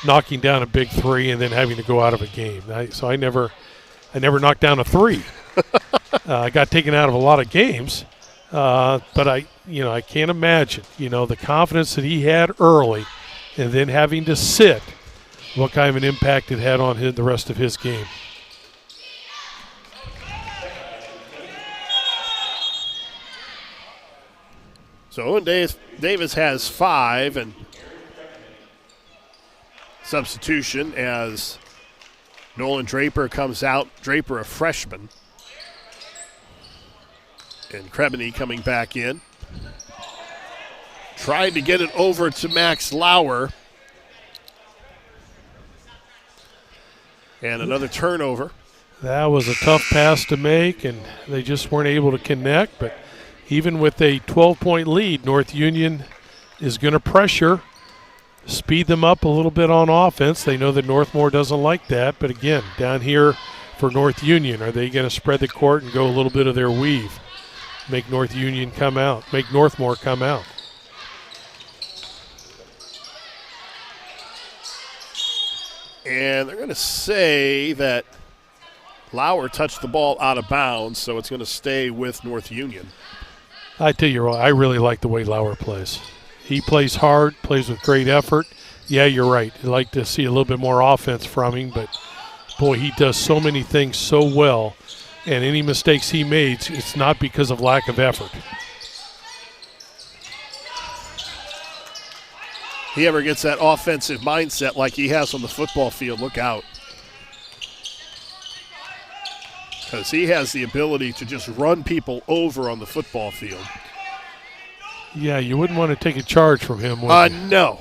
knocking down a big three and then having to go out of a game. So I never knocked down a three. I got taken out of a lot of games, but I can't imagine, the confidence that he had early and then having to sit, what kind of an impact it had on the rest of his game. So Owen Davis has 5, and substitution as Nolan Draper comes out. Draper, a freshman. And Krebany coming back in. Tried to get it over to Max Lauer. And another turnover. That was a tough pass to make, and they just weren't able to connect. But even with a 12-point lead, North Union is going to pressure, speed them up a little bit on offense. They know that Northmor doesn't like that. But again, down here for North Union, are they going to spread the court and go a little bit of their weave? Make North Union come out, make Northmor come out. And they're going to say that Lauer touched the ball out of bounds, so it's going to stay with North Union. I tell you what, I really like the way Lauer plays. He plays hard, plays with great effort. Yeah, you're right. I'd like to see a little bit more offense from him, but, boy, he does so many things so well. And any mistakes he made, it's not because of lack of effort. He ever gets that offensive mindset like he has on the football field, look out. Because he has the ability to just run people over on the football field. Yeah, you wouldn't want to take a charge from him, would you? No.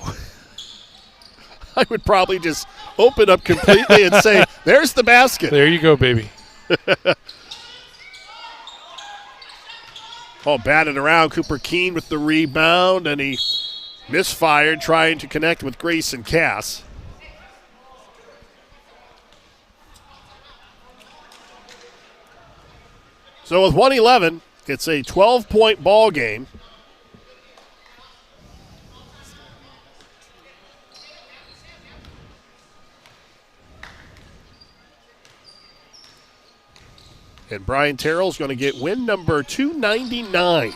I would probably just open up completely and say, there's the basket. There you go, baby. All batted around. Cooper Keene with the rebound, and he misfired trying to connect with Grayson Cass. So with 1:11, it's a 12-point ball game. And Brian Terrell's going to get win number 299.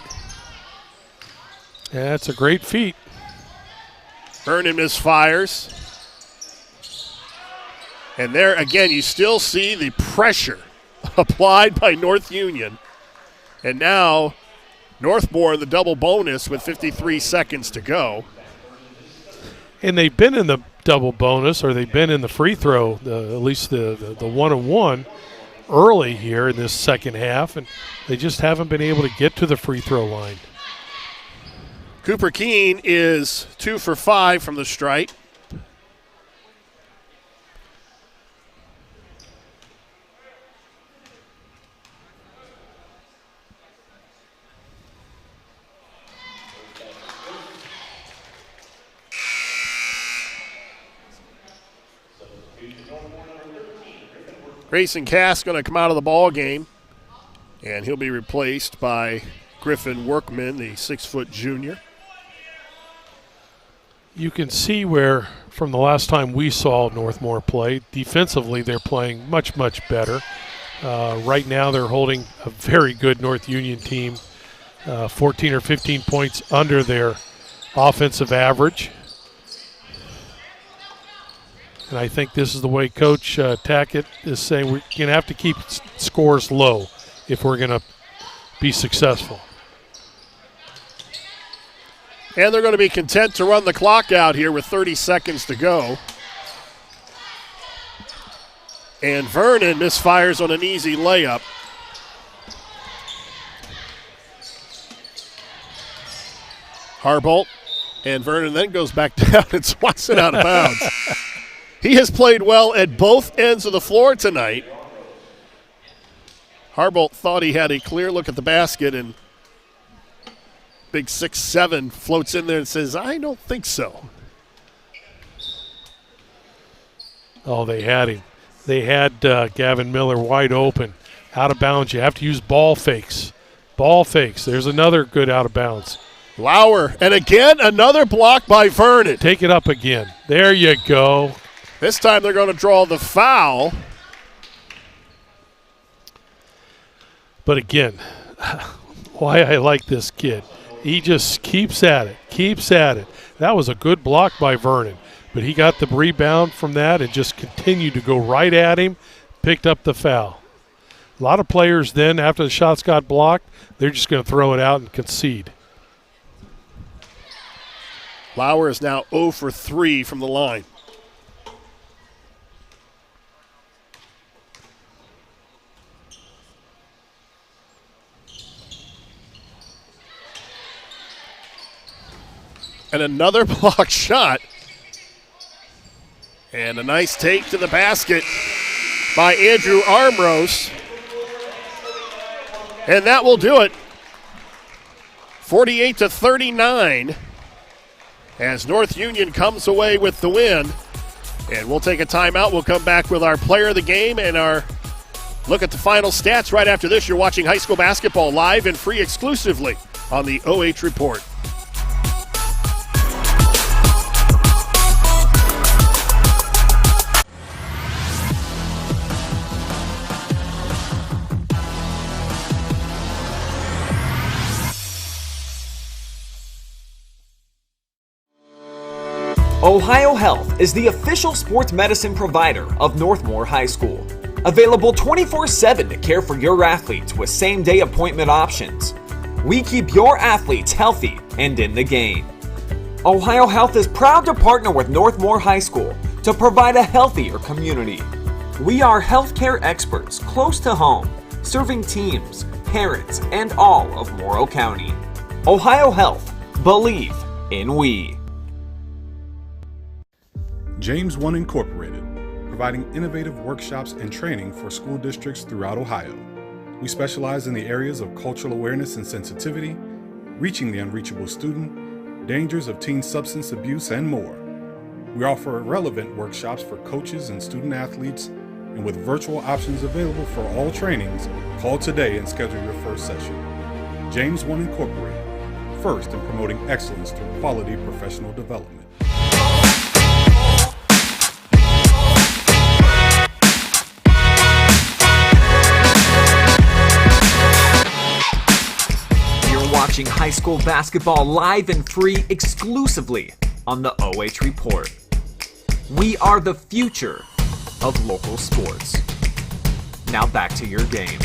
Yeah, that's a great feat. Vernon misfires. And there, again, you still see the pressure applied by North Union. And now Northmor in the double bonus with 53 seconds to go. And they've been in the double bonus, or they've been in the free throw, at least the one-on-one early here in this second half, and they just haven't been able to get to the free throw line. Cooper Keene is 2 for 5 from the stripe. Grayson Cass going to come out of the ball game, and he'll be replaced by Griffin Workman, the 6-foot junior. You can see where, from the last time we saw Northmor play, defensively they're playing much, much better. Right now they're holding a very good North Union team, 14 or 15 points under their offensive average. And I think this is the way Coach Tackett is saying we're going to have to keep scores low if we're going to be successful. And they're going to be content to run the clock out here with 30 seconds to go. And Vernon misfires on an easy layup. Harbolt, and Vernon then goes back down and swats it out of bounds. He has played well at both ends of the floor tonight. Harbolt thought he had a clear look at the basket, and big 6'7" floats in there and says, I don't think so. Oh, they had him. They had Gavin Miller wide open, out of bounds. You have to use ball fakes. Ball fakes. There's another good out of bounds. Lauer, and again, another block by Vernon. Take it up again. There you go. This time they're going to draw the foul. But again, why I like this kid. He just keeps at it. That was a good block by Vernon. But he got the rebound from that and just continued to go right at him, picked up the foul. A lot of players then, after the shots got blocked, they're just going to throw it out and concede. Lauer is now 0 for 3 from the line. And another block shot. And a nice take to the basket by Andrew Armros. And that will do it. 48-39 as North Union comes away with the win. And we'll take a timeout. We'll come back with our player of the game and our look at the final stats right after this. You're watching high school basketball live and free exclusively on the OH Report. Ohio Health is the official sports medicine provider of Northmor High School. Available 24/7 to care for your athletes with same-day appointment options. We keep your athletes healthy and in the game. Ohio Health is proud to partner with Northmor High School to provide a healthier community. We are healthcare experts close to home, serving teams, parents, and all of Morrow County. Ohio Health. Believe in we. James One Incorporated, providing innovative workshops and training for school districts throughout Ohio. We specialize in the areas of cultural awareness and sensitivity, reaching the unreachable student, dangers of teen substance abuse, and more. We offer relevant workshops for coaches and student athletes, and with virtual options available for all trainings, call today and schedule your first session. James One Incorporated, first in promoting excellence through quality professional development. Watching high school basketball live and free exclusively on the OH Report. We are the future of local sports. Now back to your game.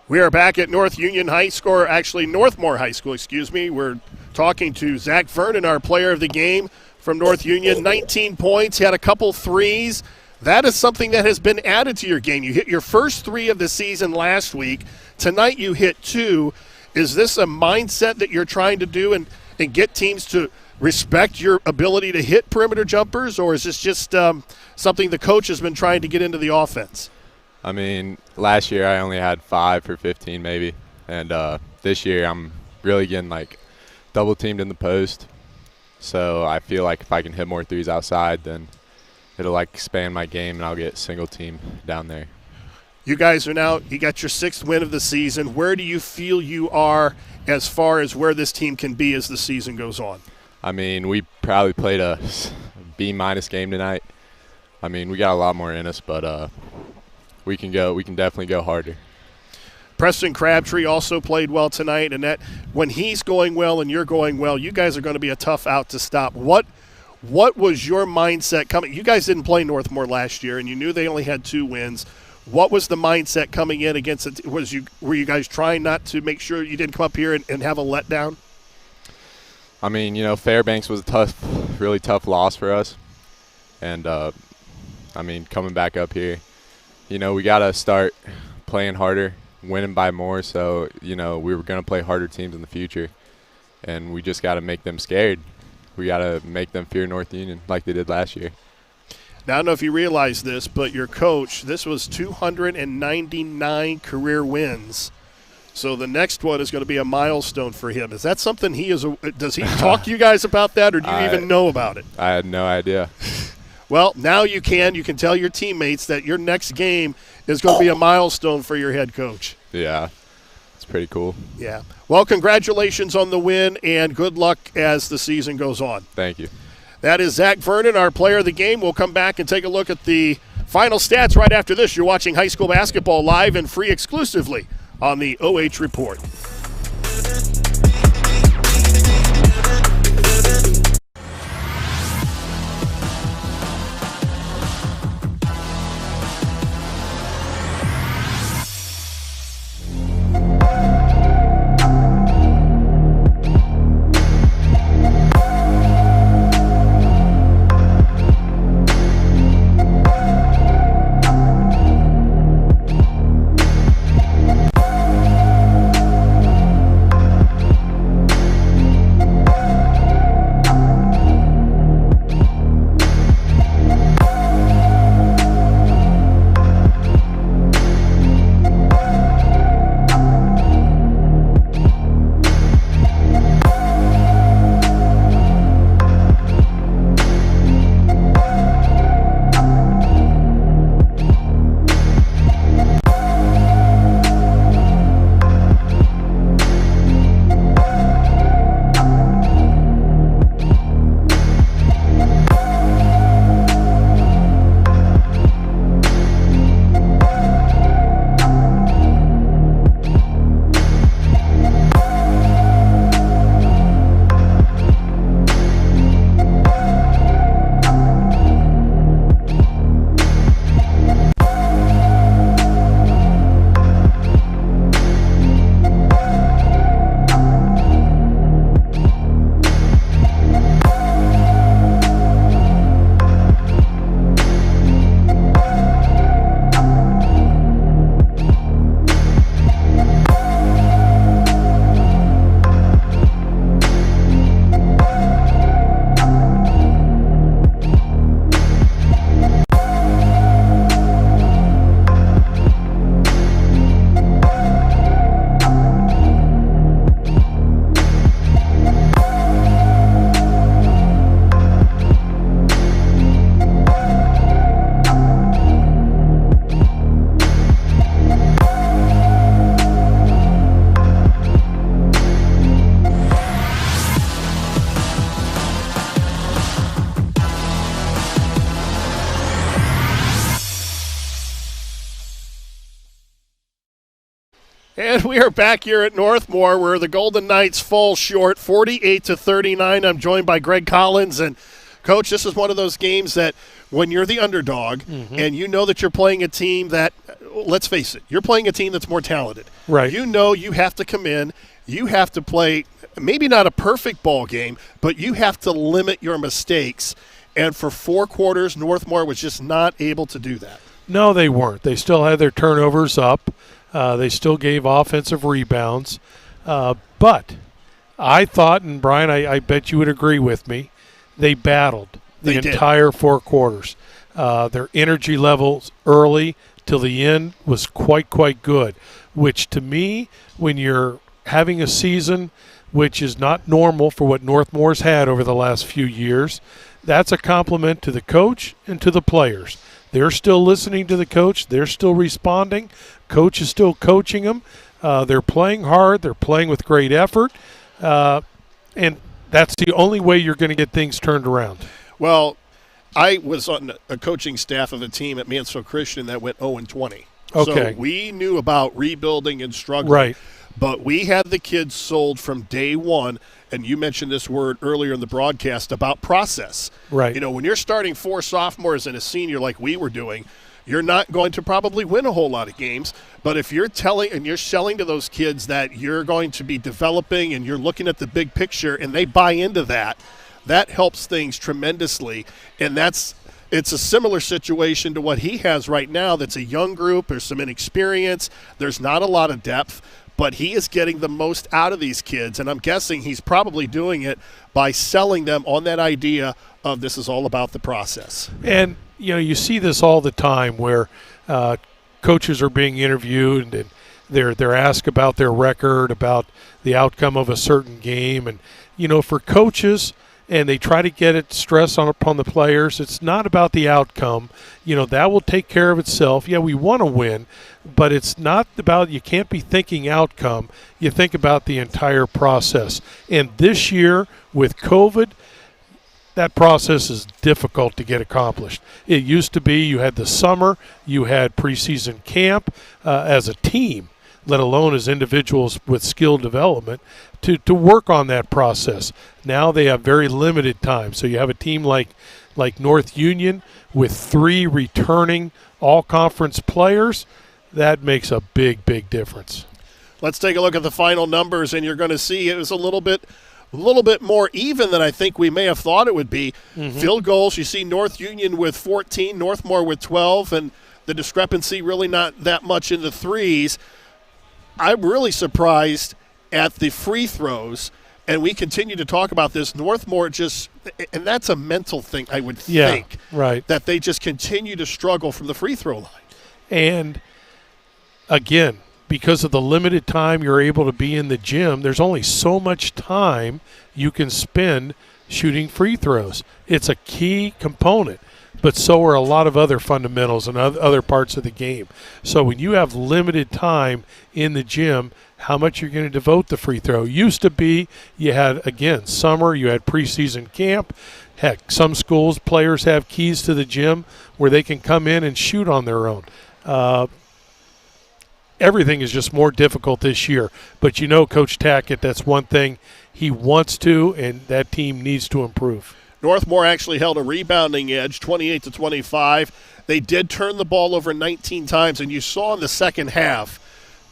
We are back at Northmor High School, excuse me. We're talking to Zach Vernon, our player of the game from North Union. 19 points, he had a couple threes. That is something that has been added to your game. You hit your first 3 of the season last week. Tonight you hit 2. Is this a mindset that you're trying to do and get teams to respect your ability to hit perimeter jumpers, or is this just something the coach has been trying to get into the offense? I mean, last year I only had 5 for 15 maybe, and this year I'm really getting like double teamed in the post. So I feel like if I can hit more threes outside, then it'll like expand my game and I'll get single team down there. You guys are now, you got your 6th win of the season. Where do you feel you are as far as where this team can be as the season goes on? I mean, we probably played a B- game tonight. I mean, we got a lot more in us, but we can definitely go harder. Preston Crabtree also played well tonight, and that when he's going well and you're going well, you guys are going to be a tough out to stop. What was your mindset coming? You guys didn't play Northmor last year, and you knew they only had 2 wins. What was the mindset coming in against it? Were you guys trying not to make sure you didn't come up here and have a letdown? I mean, Fairbanks was a really tough loss for us, and I mean, coming back up here, we got to start playing harder, winning by more, so, we were going to play harder teams in the future, and we just got to make them scared. We got to make them fear North Union like they did last year. Now, I don't know if you realize this, but your coach, this was 299 career wins. So the next one is going to be a milestone for him. Is that something does he talk to you guys about that, or do you even know about it? I had no idea. Well, now you can tell your teammates that your next game is going to be a milestone for your head coach. Yeah, it's pretty cool. Yeah. Well, congratulations on the win, and good luck as the season goes on. Thank you. That is Zach Vernon, our player of the game. We'll come back and take a look at the final stats right after this. You're watching high school basketball live and free exclusively on the OH Report. And we are back here at Northmor where the Golden Knights fall short 48-39. I'm joined by Gregg Collins. And, Coach, this is one of those games that when you're the underdog and you know that you're playing a team that, let's face it, you're playing a team that's more talented. Right. You know you have to come in, you have to play maybe not a perfect ball game, but you have to limit your mistakes. And for 4 quarters, Northmor was just not able to do that. No, they weren't. They still had their turnovers up. They still gave offensive rebounds. But I thought, and Brian, I bet you would agree with me, they battled the entire 4 quarters. Their energy levels early till the end was quite good, which to me, when you're having a season which is not normal for what Northmore's had over the last few years, that's a compliment to the coach and to the players. They're still listening to the coach. They're still responding. Coach is still coaching them. They're playing hard. They're playing with great effort. And that's the only way you're going to get things turned around. Well, I was on a coaching staff of a team at Mansfield Christian that went 0-20. Okay. So we knew about rebuilding and struggling. Right. But we had the kids sold from day one, and you mentioned this word earlier in the broadcast about process. Right. You know, when you're starting 4 sophomores and a senior like we were doing, you're not going to probably win a whole lot of games. But if you're telling and you're selling to those kids that you're going to be developing and you're looking at the big picture and they buy into that, that helps things tremendously. And it's a similar situation to what he has right now. That's a young group. There's some inexperience. There's not a lot of depth. But he is getting the most out of these kids, and I'm guessing he's probably doing it by selling them on that idea of this is all about the process. And, you know, you see this all the time where coaches are being interviewed and they're asked about their record, about the outcome of a certain game. And, you know, for coaches, and they try to get it stress upon the players, it's not about the outcome. You know, that will take care of itself. Yeah, we want to win, but it's not about, you can't be thinking outcome. You think about the entire process. And this year with COVID, that process is difficult to get accomplished. It used to be you had the summer, you had preseason camp as a team, let alone as individuals with skill development, to work on that process. Now they have very limited time. So you have a team like North Union with 3 returning all-conference players. That makes a big difference. Let's take a look at the final numbers, and you're going to see it was a little bit more even than I think we may have thought it would be. Mm-hmm. Field goals, you see North Union with 14, Northmor with 12, and the discrepancy really not that much in the threes. I'm really surprised at the free throws, and we continue to talk about this. Northmor just – and that's a mental thing, I would think. Right. That they just continue to struggle from the free throw line. And, again, because of the limited time you're able to be in the gym, there's only so much time you can spend shooting free throws. It's a key component, but so are a lot of other fundamentals and other parts of the game. So when you have limited time in the gym, how much you're going to devote the free throw. Used to be you had, again, summer, you had preseason camp. Heck, some schools, players have keys to the gym where they can come in and shoot on their own. Everything is just more difficult this year. But you know Coach Tackett, that's one thing he wants to, and that team needs to improve. Northmor actually held a rebounding edge, 28-25. They did turn the ball over 19 times, and you saw in the second half,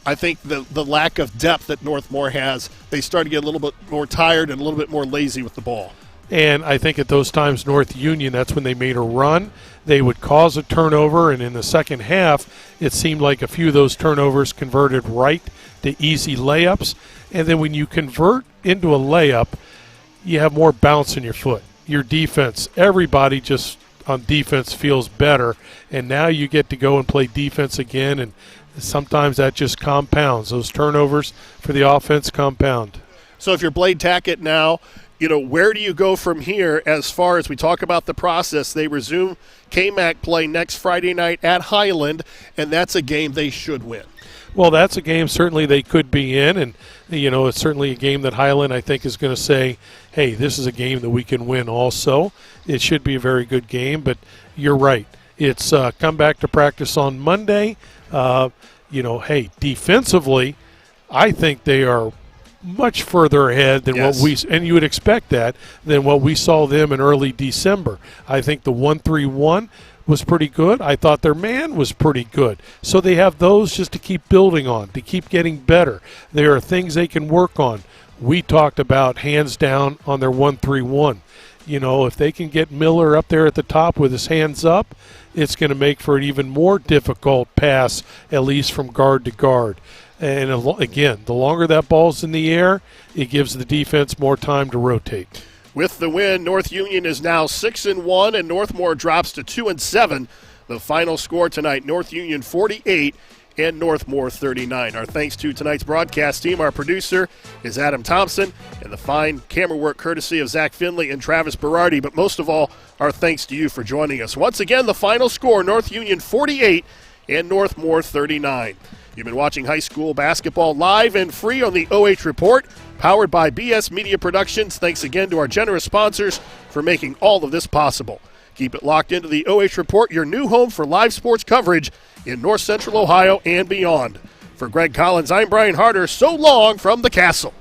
I think the lack of depth that Northmor has, they started to get a little bit more tired and a little bit more lazy with the ball. And I think at those times, North Union, that's when they made a run. They would cause a turnover, and in the second half, it seemed like a few of those turnovers converted right to easy layups. And then when you convert into a layup, you have more bounce in your foot. Your defense, everybody just on defense feels better, and now you get to go and play defense again, and sometimes that just compounds. Those turnovers for the offense compound. So if you're Blade Tackett now, you know, where do you go from here as far as we talk about the process? They resume KMAC play next Friday night at Highland, and that's a game they should win. Well, that's a game certainly they could be in, and, you know, it's certainly a game that Highland, I think, is going to say, hey, this is a game that we can win also. It should be a very good game, but you're right. It's come back to practice on Monday. You know, hey, defensively, I think they are much further ahead than what we – and you would expect that – than what we saw them in early December. I think the 1-3-1 was pretty good. I thought their man was pretty good. So they have those just to keep building on, to keep getting better. There are things they can work on. We talked about hands down on their 1-3-1. You know, if they can get Miller up there at the top with his hands up, it's going to make for an even more difficult pass, at least from guard to guard. And again, the longer that ball's in the air, it gives the defense more time to rotate. With the win, North Union is now 6-1, and Northmor drops to 2-7. The final score tonight, North Union 48 and Northmor 39. Our thanks to tonight's broadcast team. Our producer is Adam Thompson, and the fine camera work courtesy of Zach Finley and Travis Berardi. But most of all, our thanks to you for joining us. Once again, the final score, North Union 48 and Northmor 39. You've been watching high school basketball live and free on the OH Report, powered by BS Media Productions. Thanks again to our generous sponsors for making all of this possible. Keep it locked into the OH Report, your new home for live sports coverage in North Central Ohio and beyond. For Gregg Collins, I'm Brian Harter. So long from the castle.